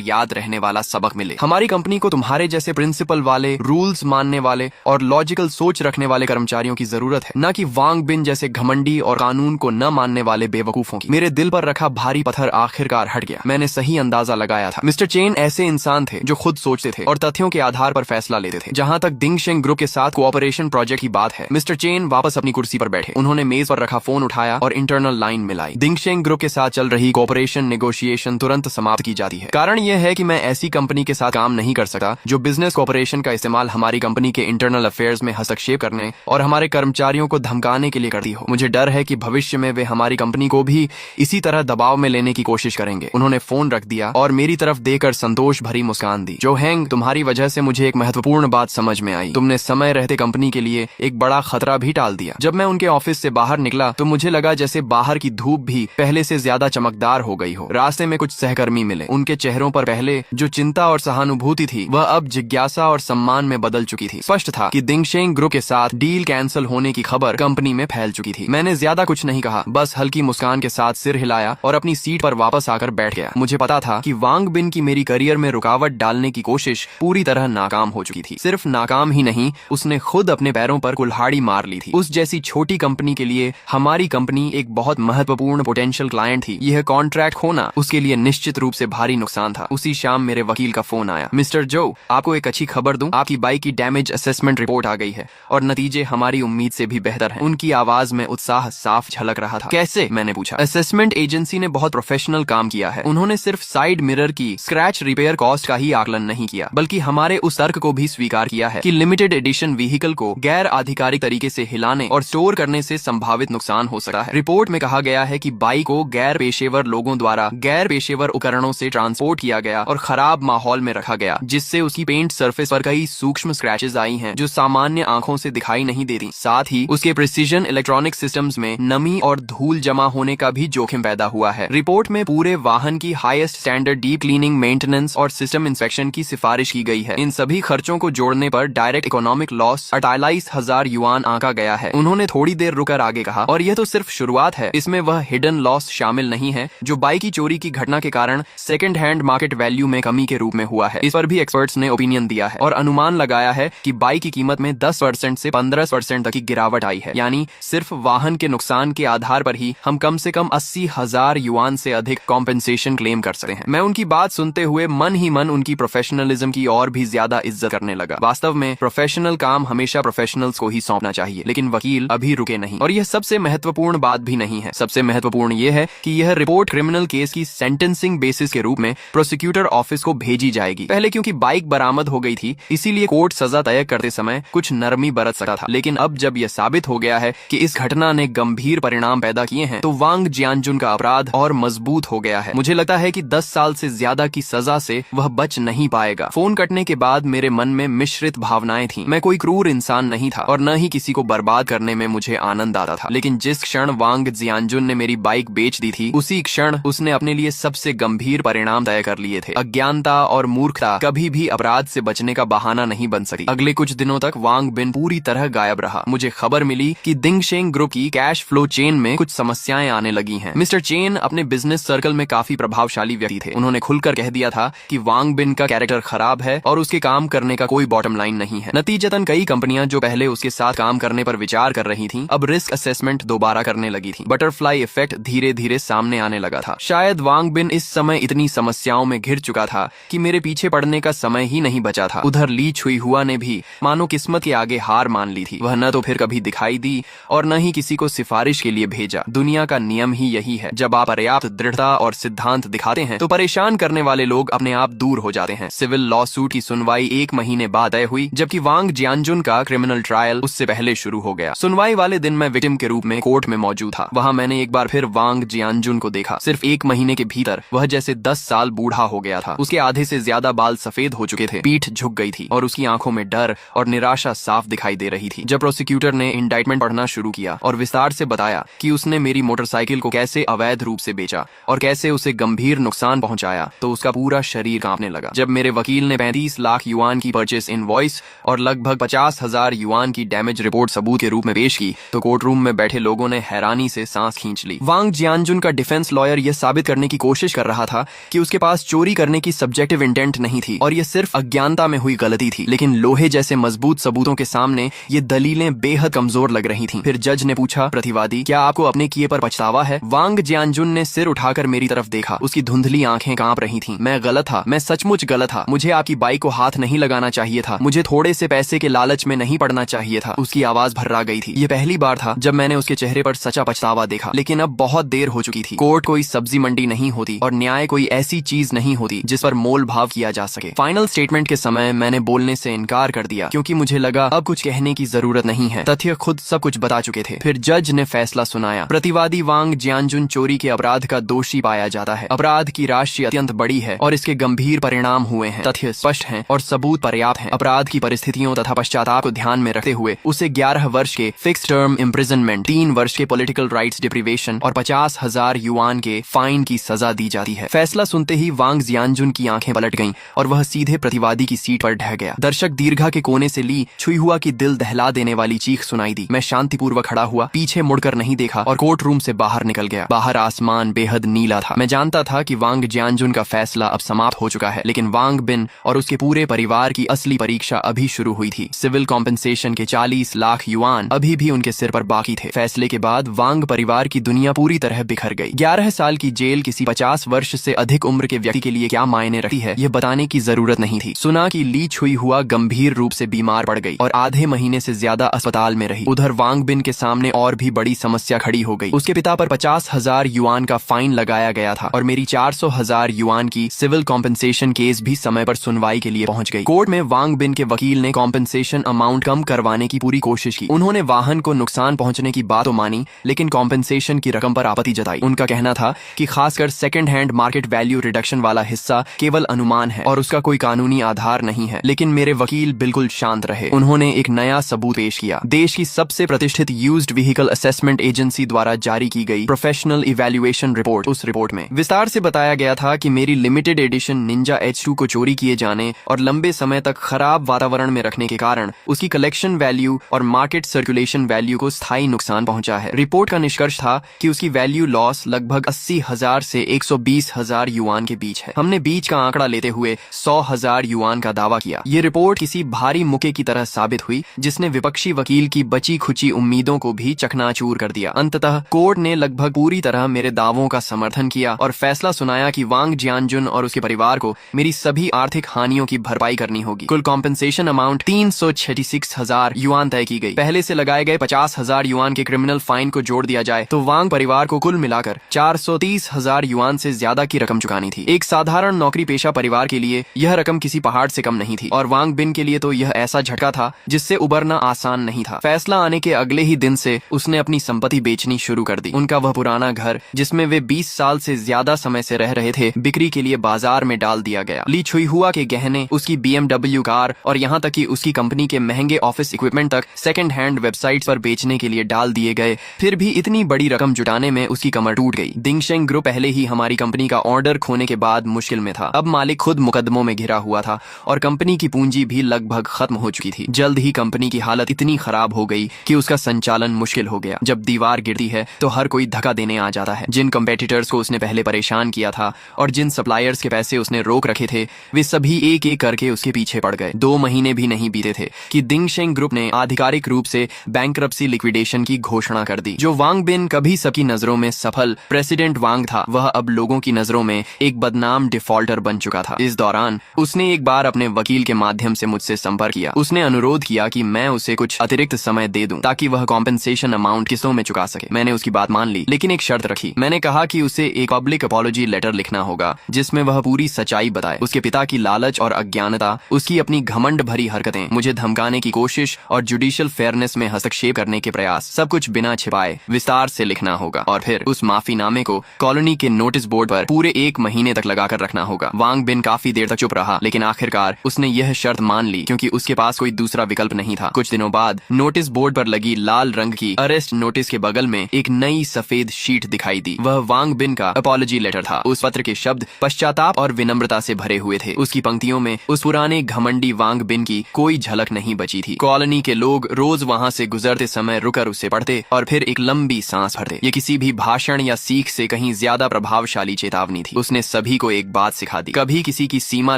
याद रहने वाला सबक मिले। हमारी कंपनी को तुम्हारे जैसे प्रिंसिपल वाले, रूल्स मानने वाले और लॉजिकल सोच रखने वाले कर्मचारियों की जरूरत है, न कि वांग बिन जैसे घमंडी और कानून को न मानने वाले बेवकूफों की। मेरे दिल पर रखा भारी पत्थर आखिरकार हट गया। मैंने सही अंदाजा लगाया था। मिस्टर चेन ऐसे इंसान थे जो खुद सोचते थे और तथ्यों के आधार पर फैसला लेते थे। जहां तक दिंगशेंग ग्रुप के साथ कोऑपरेशन प्रोजेक्ट की बात है, मिस्टर चेन वापस अपनी कुर्सी पर बैठे। उन्होंने मेज पर रखा फोन उठाया और इंटरनल लाइन मिलाई। दिंगशेंग ग्रुप के साथ चल रही कोऑपरेशन नेगोशिएशन तुरंत समाप्त की जाती है। कारण यह है कि मैं ऐसी कंपनी के साथ काम नहीं कर सकता जो बिजनेस कोऑपरेशन का इस्तेमाल हमारी कंपनी के इंटरनल अफेयर्स में हस्तक्षेप करने और हमारे कर्मचारियों को धमकाने के लिए करती हो। मुझे डर है कि भविष्य में वे हमारी कंपनी को भी इसी तरह दबाव में लेने की कोशिश करेंगे। उन्होंने फोन रख दिया और मेरी तरफ देखकर संतोष भरी मुस्कान दी। जो हैंग, तुम्हारी वजह से मुझे एक महत्वपूर्ण बात समझ में आई। तुमने समय रहते कंपनी के लिए एक बड़ा खतरा भी टाल दिया। जब मैं उनके ऑफिस से बाहर निकला तो मुझे लगा जैसे बाहर की धूप भी पहले से ज्यादा चमकदार हो गई हो। रास्ते में कुछ सहकर्मी मिले। उनके चेहरों पर पहले जो चिंता और सहानुभूति थी वह अब जिज्ञासा और सम्मान में बदल चुकी थी। स्पष्ट था कि दिंगशेंग ग्रुप के साथ डील कैंसिल होने की खबर कंपनी में फैल चुकी थी। मैंने ज्यादा कुछ नहीं कहा, बस हल्की मुस्कान के साथ सिर हिलाया और अपनी सीट पर वापस आकर बैठ गया। मुझे पता था कि वांग बिन की मेरी करियर में रुकावट डालने की कोशिश पूरी तरह नाकाम हो चुकी थी। सिर्फ नाकाम ही नहीं, उसने खुद अपने पैरों पर कुल्हाड़ी मार ली थी। उस जैसी छोटी कंपनी के लिए हमारी कंपनी एक बहुत महत्वपूर्ण पोटेंशियल क्लाइंट थी। यह कॉन्ट्रैक्ट खोना उसके लिए निश्चित रूप से भारी नुकसान था। उसी शाम मेरे वकील का फोन आया। मिस्टर जो, आपको एक अच्छी खबर दूं, आपकी बाइक की डैमेज असेसमेंट रिपोर्ट आ गई है और नतीजे हमारी उम्मीद से भी बेहतर हैं। उनकी आवाज में उत्साह साफ झलक रहा था। कैसे? मैंने पूछा। असेसमेंट एजेंसी ने बहुत प्रोफेशनल काम किया है। उन्होंने सिर्फ साइड मिरर की स्क्रैच रिपेयर कॉस्ट का ही आकलन नहीं किया, बल्कि हमारे उस तर्क को भी स्वीकार किया है कि लिमिटेड एडिशन व्हीकल को गैर आधिकारिक तरीके से हिलाने और स्टोर करने से संभावित नुकसान हो सकता है। रिपोर्ट में कहा गया है कि बाइक को गैर पेशेवर लोगों द्वारा गैर पेशेवर उपकरणों से ट्रांसपोर्ट किया गया और खराब माहौल में रखा गया, जिससे उसकी पेंट सरफेस पर कई सूक्ष्म स्क्रैचेस आई हैं जो सामान्य आंखों से दिखाई नहीं देती। साथ ही उसके प्रिसीजन इलेक्ट्रॉनिक सिस्टम्स में नमी और धूल जमा होने का भी जोखिम पैदा हुआ है। रिपोर्ट में पूरे वाहन की highest standard deep cleaning, maintenance और सिस्टम इंस्पेक्शन की सिफारिश की गई है। इन सभी खर्चों को जोड़ने पर डायरेक्ट इकोनॉमिक लॉस 48,000 युआन आंका गया है। उन्होंने थोड़ी देर रुकर आगे कहा, और यह तो सिर्फ शुरुआत है, इसमें वह हिडन लॉस शामिल नहीं है जो बाइक की चोरी की घटना के कारण सेकंड हैंड मार्केट वैल्यू में कमी के रूप में हुआ है। इस पर भी एक्सपर्ट्स ने ओपिनियन दिया है और अनुमान लगाया है कि बाइक की कीमत में 10% से 15% तक की गिरावट आई है। यानी सिर्फ वाहन के नुकसान के आधार पर ही हम कम से कम 80,000 युआन से अधिक कॉम्पेंसेशन क्लेम कर सकते हैं। मैं उनकी बात सुनते हुए मन ही मन उनकी प्रोफेशनलिज्म की और भी ज्यादा इज्जत करने लगा। वास्तव में प्रोफेशनल काम हमेशा प्रोफेशनल्स को ही सौंपना चाहिए, लेकिन वकील अभी रुके नहीं। और यह सबसे महत्वपूर्ण बात भी नहीं है। सबसे महत्वपूर्ण यह है कि यह रिपोर्ट क्रिमिनल केस की सेंटेंसिंग बेसिस के रूप में प्रोसिक्यूटर ऑफिस को भेजी जाएगी। पहले क्योंकि बाइक बरामद हो गई थी, इसीलिए कोर्ट सजा तय करते समय कुछ नरमी बरत सकता था, लेकिन अब जब यह साबित हो गया है कि इस घटना ने गंभीर परिणाम पैदा किए हैं, तो वांग जियानजुन का अपराध और मजबूत हो गया है। मुझे लगता है कि 10 साल से ज्यादा की सजा से वह बच नहीं पाएगा। फोन कटने के बाद मेरे मन में मिश्रित भावनाएं थीं। मैं कोई क्रूर इंसान नहीं था और न ही किसी को बर्बाद करने में मुझे आनंद आता था, लेकिन जिस क्षण वांग जियानजुन ने मेरी बाइक बेच दी थी, उसी क्षण उसने अपने लिए सबसे गंभीर परिणाम तय कर लिए थे। अज्ञानता और मूर्खता कभी भी अपराध से बचने का बहाना नहीं बन सकती। अगले कुछ दिनों तक वांग बिन पूरी तरह गायब रहा। मुझे खबर मिली कि दिंगशेंग ग्रुप की कैश फ्लो चेन में कुछ समस्याएं आने लगी हैं। मिस्टर चेन अपने बिजनेस सर्कल में काफी प्रभावशाली व्यक्ति थे। उन्होंने खुलकर कह दिया था कि वांग बिन का कैरेक्टर खराब है और उसके काम करने का कोई बॉटम लाइन नहीं है। नतीजतन कई कंपनियां जो पहले उसके साथ काम करने पर विचार कर रही थीं, अब रिस्क असेसमेंट दोबारा करने लगी थीं। बटरफ्लाई इफेक्ट धीरे धीरे सामने आने लगा था। शायद वांग बिन इस समय इतनी समस्याओं में घिर चुका था कि मेरे पीछे पड़ने का समय ही नहीं बचा था। उधर ली छुई हुआ ने भी मानो किस्मत के आगे हार मान ली थी। वह न तो फिर कभी दिखाई दी और न ही किसी को सिफारिश के लिए भेजा। दुनिया का नियम ही यही है, जब आप पर्याप्त दृढ़ता और सिद्धांत दिखाते हैं तो परेशान करने वाले लोग अपने आप दूर हो जाते हैं। सिविल लॉ सूट की सुनवाई 1 महीने बाद तय हुई, जबकि वांग जियानजुन का क्रिमिनल ट्रायल उससे पहले शुरू हो गया। सुनवाई वाले दिन मैं विक्टिम के रूप में कोर्ट में मौजूद था। वहां मैंने एक बार फिर वांग जियानजुन को देखा। सिर्फ 1 महीने के भीतर वह जैसे 10 साल बूढ़ा हो गया था। उसके आधे से ज्यादा बाल सफेद हो चुके थे, पीठ झुक गई थी और उसकी आंखों में डर और निराशा साफ दिखाई दे रही थी। जब प्रोसिक्यूटर ने इंडाइटमेंट पढ़ना शुरू किया और विस्तार से बताया कि उसने मेरी मोटरसाइकिल को कैसे अवैध रूप से बेचा और कैसे उसे गंभीर नुकसान पहुंचाया, तो उसका पूरा शरीर कांपने लगा। जब मेरे वकील ने 35 लाख युआन की परचेस इनवॉइस और लगभग 50,000 युआन की डैमेज रिपोर्ट सबूत के रूप में पेश की, तो कोर्ट रूम रूम में बैठे लोगों ने हैरानी से सांस खींच ली। वांग जियानजुन का डिफेंस लॉयर यह साबित करने की कोशिश कर रहा था कि उसके पास चोरी करने की सब्जेक्टिव इंटेंट नहीं थी और यह सिर्फ अज्ञानता में हुई गलती थी, लेकिन लोहे जैसे मजबूत सबूतों के सामने ये दलीलें बेहद कमजोर लग रही थीं। फिर जज ने पूछा, प्रतिवादी, क्या आपको अपने किए पर पछतावा है? वांग जियानजुन ने सिर उठाकर मेरी तरफ देखा। उसकी धुंधली आंखें कांप रही थीं। मैं गलत था, मैं सचमुच गलत था। मुझे आपकी बाइक को हाथ नहीं लगाना चाहिए था। मुझे थोड़े से पैसे के लालच में नहीं पड़ना चाहिए था। उसकी आवाज भर्रा गई थी। ये पहली बार था जब मैंने उसके चेहरे पर सच्चा पछतावा देखा, लेकिन अब बहुत देर हो चुकी थी। कोर्ट कोई सब्जी मंडी नहीं होती और न्याय कोई ऐसी चीज नहीं होती जिस पर मोल भाव किया जा सके। फाइनल स्टेटमेंट के समय मैंने बोलने से इनकार कर दिया क्योंकि मुझे लगा अब कुछ कहने की जरूरत नहीं है। तथ्य खुद सब कुछ बता चुके थे। फिर जज ने फैसला सुनाया। प्रतिवादी वांग जियानजुन चोरी के अपराध का दोषी पाया जाता है। अपराध की राशि अत्यंत बड़ी है और इसके गंभीर परिणाम हुए हैं। तथ्य स्पष्ट हैं और सबूत पर्याप्त हैं। अपराध की परिस्थितियों तथा पश्चाताप को ध्यान में रखते हुए उसे 11 वर्ष के फिक्स टर्म इम्प्रिजनमेंट, 3 वर्ष के पॉलिटिकल राइट्स डिप्रीवेशन और 50,000 युआन के फाइन की सजा दी जाती है। फैसला सुनते ही वांग जियानजुन की आंखें पलट गईं और वह सीधे प्रतिवादी की सीट पर ढह गया। दर्शक दीर्घा के कोने से ली छुई हुआ की दिल दहला देने वाली चीख सुनाई दी। मैं शांतिपूर्वक खड़ा हुआ, पीछे मुड़कर नहीं देखा और कोर्ट रूम से बाहर निकल गया। बाहर आसमान बेहद नीला था। मैं जानता था कि वांग जियानजुन का फैसला अब समाप्त हो चुका है, लेकिन वांग बिन और उसके पूरे परिवार की असली परीक्षा अभी शुरू हुई थी। सिविल कॉम्पेंसेशन के 40 लाख युआन अभी भी उनके सिर पर बाकी थे। फैसले के बाद वांग परिवार की दुनिया पूरी तरह बिखर गई। 11 साल की जेल किसी 50 वर्ष से अधिक उम्र के व्यक्ति के लिए क्या मायने रखती है, यह बताने की जरूरत नहीं थी। सुना कि ली छुई हुआ गंभीर रूप से बीमार पड़ गई और आधे महीने से ज्यादा अस्पताल में रही। उधर वांग बिन के सामने और भी बड़ी समस्या खड़ी हो गई। उसके पिता पर 50,000 युआन का फाइन लगाया गया था और मेरी 400,000 युआन की सिविल कॉम्पेंसेशन केस भी समय पर सुनवाई के लिए पहुंच गई। कोर्ट में वांग बिन के वकील ने कॉम्पेंसेशन अमाउंट कम करवाने की पूरी कोशिश की। उन्होंने वाहन को नुकसान पहुंचने की बात तो मानी, लेकिन कॉम्पेंसेशन की रकम पर आपत्ति जताई। उनका कहना था कि खासकर second hand market value reduction वाला हिस्सा केवल अनुमान है और उसका कोई कानूनी आधार नहीं है। लेकिन मेरे वकील बिल्कुल शांत रहे। उन्होंने एक नया सबूत पेश किया। देश की सबसे प्रतिष्ठित यूज्ड व्हीकल असेसमेंट एजेंसी द्वारा जारी की गई प्रोफेशनल इवैल्यूएशन रिपोर्ट। उस रिपोर्ट में विस्तार से बताया गया था कि मेरी लिमिटेड एडिशन निंजा H2 को चोरी किए जाने और लंबे समय तक खराब वातावरण में रखने के कारण उसकी कलेक्शन वैल्यू और मार्केट सर्कुलेशन वैल्यू को स्थायी नुकसान पहुंचा है। रिपोर्ट का निष्कर्ष था कि उसकी वैल्यू लॉस लगभग 80,000 से 120,000 युआन के बीच है। हमने बीच का आंकड़ा लेते हुए 100,000 युआन का दावा किया। ये रिपोर्ट किसी भारी मुक्के की तरह साबित हुई जिसने विपक्षी वकील की बची खुची उम्मीदों को भी चकनाचूर कर दिया। अंततः कोर्ट ने लगभग पूरी तरह मेरे दावों का समर्थन किया और फैसला सुनाया कि वांग जियानजुन और उसके परिवार को मेरी सभी आर्थिक हानियों की भरपाई करनी होगी। कुल कॉम्पेंसेशन अमाउंट 366,000 युआन तय की गई। पहले से लगाए गए 50,000 युआन के क्रिमिनल फाइन को जोड़ दिया जाए तो वांग परिवार को कुल मिलाकर 430,000 युआन से ज्यादा की रकम चुकानी थी। एक साधारण नौकरी पेशा परिवार के लिए यह रकम किसी पहाड़ से कम नहीं थी और वांग बिन के लिए तो यह ऐसा झटका था जिससे उबरना आसान नहीं था। फैसला आने के अगले ही दिन से उसने अपनी संपत्ति बेचनी शुरू कर दी। उनका वह पुराना घर जिसमें वे 20 साल से ज्यादा समय से रह रहे थे, बिक्री के लिए बाजार में डाल दिया गया। ली छुई हुआ के गहने, उसकी BMW कार और यहाँ तक कि उसकी कंपनी के महंगे ऑफिस इक्विपमेंट तक सेकंड हैंड वेबसाइट्स पर बेचने के लिए डाल दिए गए। फिर भी इतनी बड़ी रकम जुटाने में उसकी कमर टूट गई। दिंगशेंग ग्रुप पहले ही हमारी कंपनी का ऑर्डर खोने के बाद मुश्किल में था। अब मालिक खुद मुकदमों में घिरा हुआ था और कंपनी की पूंजी भी लगभग खत्म हो चुकी थी। जल्द ही कंपनी की हालत इतनी खराब हो गई कि उसका संचालन मुश्किल हो गया। जब दीवार गिरती है तो हर कोई धक्का देने आ जाता है। जिन कंपेटिटर्स को उसने पहले परेशान किया था और जिन सप्लायर्स के पैसे उसने रोक रखे थे, वे सभी एक एक करके उसके पीछे पड़ गए। 2 महीने भी नहीं बीते थे कि दिंगशेंग ग्रुप ने आधिकारिक रूप से बैंक्रप्सी लिक्विडेशन की घोषणा कर दी। जो वांग बिन कभी सबकी नजरों में सफल प्रेसिडेंट वांग था, वह अब लोगों की नजरों में एक बदनाम डिफॉल्टर बन चुका था। इस दौरान उसने एक बार अपने वकील के माध्यम से मुझसे संपर्क किया। उसने अनुरोध किया कि मैं उसे कुछ अतिरिक्त समय दे दूं ताकि वह कॉम्पेंसेशन अमाउंट किस्तों में चुका सके। मैंने उसकी बात मान ली, लेकिन एक शर्त रखी। मैंने कहा कि उसे एक पब्लिक अपॉलॉजी लेटर लिखना होगा जिसमें वह पूरी सच्चाई बताए। उसके पिता की लालच और अज्ञानता, उसकी अपनी घमंड भरी हरकतें, मुझे धमकाने की कोशिश और जुडिशियल फेयरनेस में हस्तक्षेप करने के प्रयास, सब कुछ बिना छिपाए विस्तार से लिखना होगा और फिर उस माफीनामे को कॉलोनी के नोटिस बोर्ड पर पूरे 1 महीने तक लगाकर रखना होगा। वांग बिन काफी देर तक चुप रहा, लेकिन आखिरकार उसने यह शर्त मान ली क्योंकि उसके पास कोई दूसरा विकल्प नहीं था। कुछ दिनों बाद नोटिस बोर्ड पर लगी लाल रंग की अरेस्ट नोटिस के बगल में एक नई सफेद शीट दिखाई दी। वह वांग बिन का अपॉलॉजी लेटर था। उस पत्र के शब्द पश्चाताप और विनम्रता से भरे हुए थे। उसकी पंक्तियों में उस पुराने घमंडी वांग बिन की कोई झलक नहीं बची थी। कॉलोनी के लोग रोज वहाँ से गुजरते समय रुकर पर उसे पढ़ते और फिर एक लंबी सांस भरते। ये किसी भी भाषण या सीख से कहीं ज्यादा प्रभावशाली चेतावनी थी। उसने सभी को एक बात सिखा दी, कभी किसी की सीमा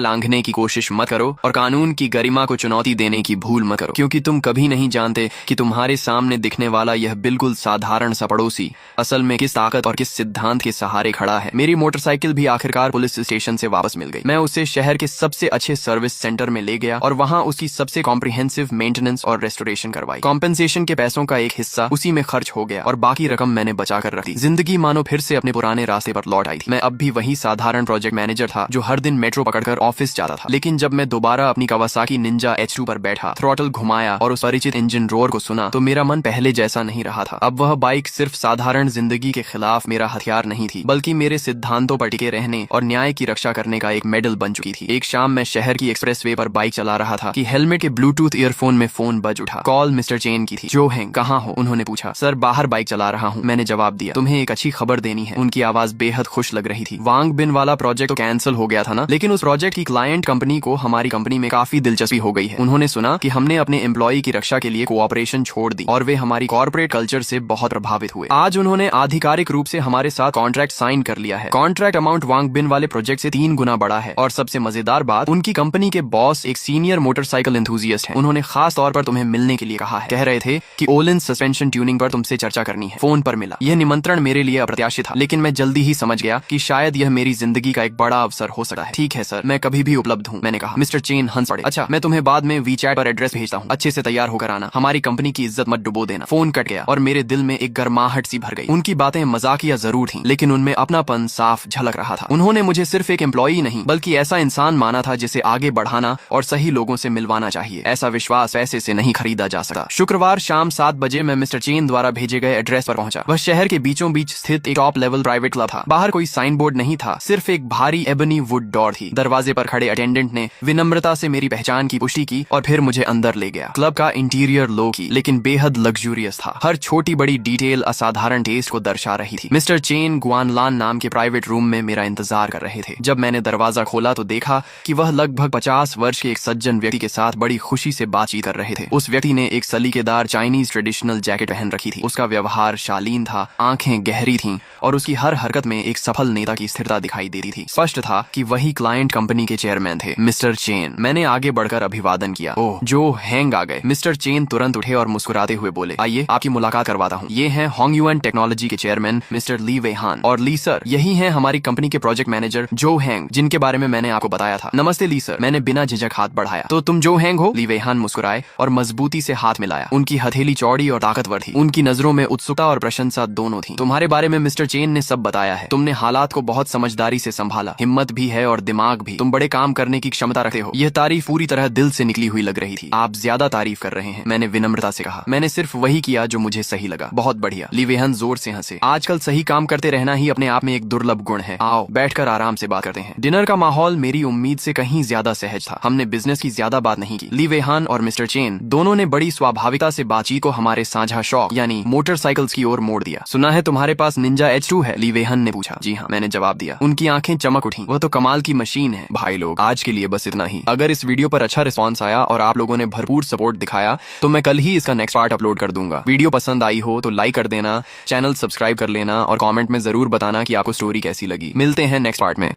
लांघने की कोशिश मत करो और कानून की गरिमा को चुनौती देने की भूल मत करो, क्योंकि तुम कभी नहीं जानते कि तुम्हारे सामने दिखने वाला यह बिल्कुल साधारण सा पड़ोसी असल में किस ताकत और किस सिद्धांत के सहारे खड़ा है। मेरी मोटरसाइकिल भी आखिरकार पुलिस स्टेशन से वापस मिल गई। मैं उसे शहर के सबसे अच्छे सर्विस सेंटर में ले गया और वहां उसकी सबसे कॉम्प्रिहेंसिव मेंटेनेंस और रेस्टोरेशन करवाई। कॉम्पेंसेशन के पैसों का एक हिस्सा उसी में खर्च हो गया और बाकी रकम मैंने बचा कर रखी। जिंदगी मानो फिर से अपने पुराने रास्ते पर लौट आई थी। मैं अब भी वही साधारण प्रोजेक्ट मैनेजर था जो हर दिन मेट्रो पकड़कर ऑफिस जाता था। लेकिन जब मैं दोबारा अपनी कावासाकी निंजा H2 पर बैठा, थ्रॉटल घुमाया और उस परिचित इंजन रोर को सुना तो मेरा मन पहले जैसा नहीं रहा था। अब वह बाइक सिर्फ साधारण जिंदगी के खिलाफ मेरा हथियार नहीं थी, बल्कि मेरे सिद्धांतों पर टिके रहने और न्याय की रक्षा करने का एक मेडल बन चुकी थी। एक शाम मैं शहर की एक्सप्रेसवे पर बाइक चला रहा था कि हेलमेट के ब्लूटूथ ईयरफोन में फोन बज उठा। कॉल मिस्टर चेन की थी। जो हैंग, कहाँ हो? उन्होंने पूछा। सर, बाहर बाइक चला रहा हूँ, मैंने जवाब दिया। तुम्हें एक अच्छी खबर देनी है। उनकी आवाज बेहद खुश लग रही थी। वांग बिन वाला प्रोजेक्ट तो कैंसिल हो गया था ना, लेकिन उस प्रोजेक्ट की क्लाइंट कंपनी को हमारी कंपनी में काफी दिलचस्पी हो गई है। उन्होंने सुना कि हमने अपने एम्प्लॉय की रक्षा के लिए कोऑपरेशन छोड़ दी और वे हमारी कॉर्पोरेट कल्चर से बहुत प्रभावित हुए। आज उन्होंने आधिकारिक रूप से हमारे साथ कॉन्ट्रैक्ट साइन कर लिया है। कॉन्ट्रैक्ट अमाउंट वांग बिन वाले प्रोजेक्ट से 3 गुना बड़ा है और सबसे मजेदार बात, उनकी कंपनी के बॉस एक सीनियर मोटरसाइकिल एंथुजियस्ट हैं। उन्होंने खास तौर पर तुम्हें मिलने के लिए कहा है। कह रहे थे कि ओलिन सस्पेंशन ट्यूनिंग पर तुमसे चर्चा करनी है। फोन पर मिला। यह निमंत्रण मेरे लिए अप्रत्याशित था, लेकिन मैं जल्दी ही समझ गया कि शायद यह मेरी जिंदगी का एक बड़ा अवसर हो सकता है। ठीक है सर, मैं कभी भी उपलब्ध हूँ, मैंने कहा। मिस्टर चेन हंस पड़े। अच्छा, मैं तुम्हें बाद में वीचैट पर एड्रेस भेजता हूँ। अच्छे से तैयार होकर आना। हमारी कंपनी की इज्जत मत डुबो देना। फोन कट गया और मेरे दिल में एक गर्माहट सी भर गई। उनकी बातें मजाकिया जरूर थी, लेकिन उनमें अपनापन साफ झलक रहा था। उन्होंने मुझे सिर्फ एक एम्प्लॉई नहीं बल्कि ऐसा इंसान माना था जिसे आगे बढ़ाना और सही लोगों से मिलवाना चाहिए। ऐसा विश्वास पैसे से नहीं खरीदा जा सकता। शुक्रवार शाम 7 बजे मैं मिस्टर चेन द्वारा भेजे गए एड्रेस पर पहुंचा। वह शहर के बीचों बीच स्थित एक टॉप लेवल प्राइवेट क्लब था। बाहर कोई साइन बोर्ड नहीं था, सिर्फ एक भारी एबनी वुड डोर थी। दरवाजे पर खड़े अटेंडेंट ने विनम्रता से मेरी पहचान की पुष्टि की और फिर मुझे अंदर ले गया। क्लब का इंटीरियर लो की लेकिन बेहद लग्जूरियस था। हर छोटी बड़ी डिटेल असाधारण टेस्ट को दर्शा रही थी। मिस्टर चेन गुआनलान नाम के प्राइवेट रूम में मेरा इंतजार कर रहे थे। जब मैंने दरवाजा खोला तो देखा कि वह लगभग 50 वर्ष के एक सज्जन व्यक्ति के साथ बड़ी खुशी से बातचीत कर रहे थे। उस व्यक्ति ने एक सलीकेदार चाइनीज ट्रेडिशनल जैकेट पहन रखी थी। उसका व्यवहार शालीन था, आंखें गहरी थीं और उसकी हर हरकत में एक सफल नेता की स्थिरता दिखाई देती थी। स्पष्ट था कि वही क्लाइंट कंपनी के चेयरमैन थे, मिस्टर चेन। मैंने आगे बढ़कर अभिवादन किया। ओह, जो हैंग आ गए। मिस्टर चेन तुरंत उठे और मुस्कुराते हुए बोले, आइए आपकी मुलाकात करवाता हूँ। ये हैं होंगयुएन टेक्नोलॉजी के चेयरमैन मिस्टर ली वेहान। और ली सर, यही हैं हमारी कंपनी के प्रोजेक्ट मैनेजर जो हैंग, जिनके बारे में मैंने आपको बताया था। नमस्ते ली सर, मैंने बिना झिझक हाथ बढ़ाया। तो तुम जो हैंग हो? ली वेहान मुस्कुराए और मजबूती से हाथ मिलाया। उनकी हथेली चौड़ी और ताकतवर थी। उनकी नजरों में उत्सुकता और प्रशंसा दोनों थी। तुम्हारे बारे में मिस्टर चेन ने सब बताया है। तुमने हालात को बहुत समझदारी से संभाला, हिम्मत भी है और दिमाग भी। तुम बड़े काम करने की क्षमता रखते हो। यह तारीफ पूरी तरह दिल से निकली हुई लग रही थी। आप ज्यादा तारीफ कर रहे हैं, मैंने विनम्रता से कहा। मैंने सिर्फ वही किया जो मुझे सही लगा। बहुत बढ़िया। ली वेहान जोर से हंसे। आजकल सही काम करते रहना ही अपने आप में एक दुर्लभ गुण है। आओ बैठकर आराम से बात करते हैं। डिनर का माहौल मेरी उम्मीद से कहीं ज्यादा सहज था। हमने बिजनेस की ज्यादा बात नहीं की। ली वेहान और मिस्टर चेन दोनों ने बड़ी स्वाभाविकता से बातचीत को हमारे साझा शौक यानी मोटरसाइकिल्स की ओर मोड़ दिया। सुना है तुम्हारे पास निंजा H2 है? ली वेहान ने पूछा। जी हाँ, मैंने जवाब दिया। उनकी आंखें चमक उठी। वह तो कमाल की मशीन है। भाई लोग, आज के लिए बस इतना ही। अगर इस वीडियो पर अच्छा रिस्पॉन्स आया और आप लोगों ने भरपूर सपोर्ट दिखाया तो मैं कल ही इसका नेक्स्ट पार्ट अपलोड कर दूंगा। वीडियो पसंद आई हो तो लाइक कर देना, चैनल सब्सक्राइब कर लेना और कमेंट में जरूर बताना कि आपको स्टोरी कैसी लगी। मिलते हैं नेक्स्ट पार्ट में।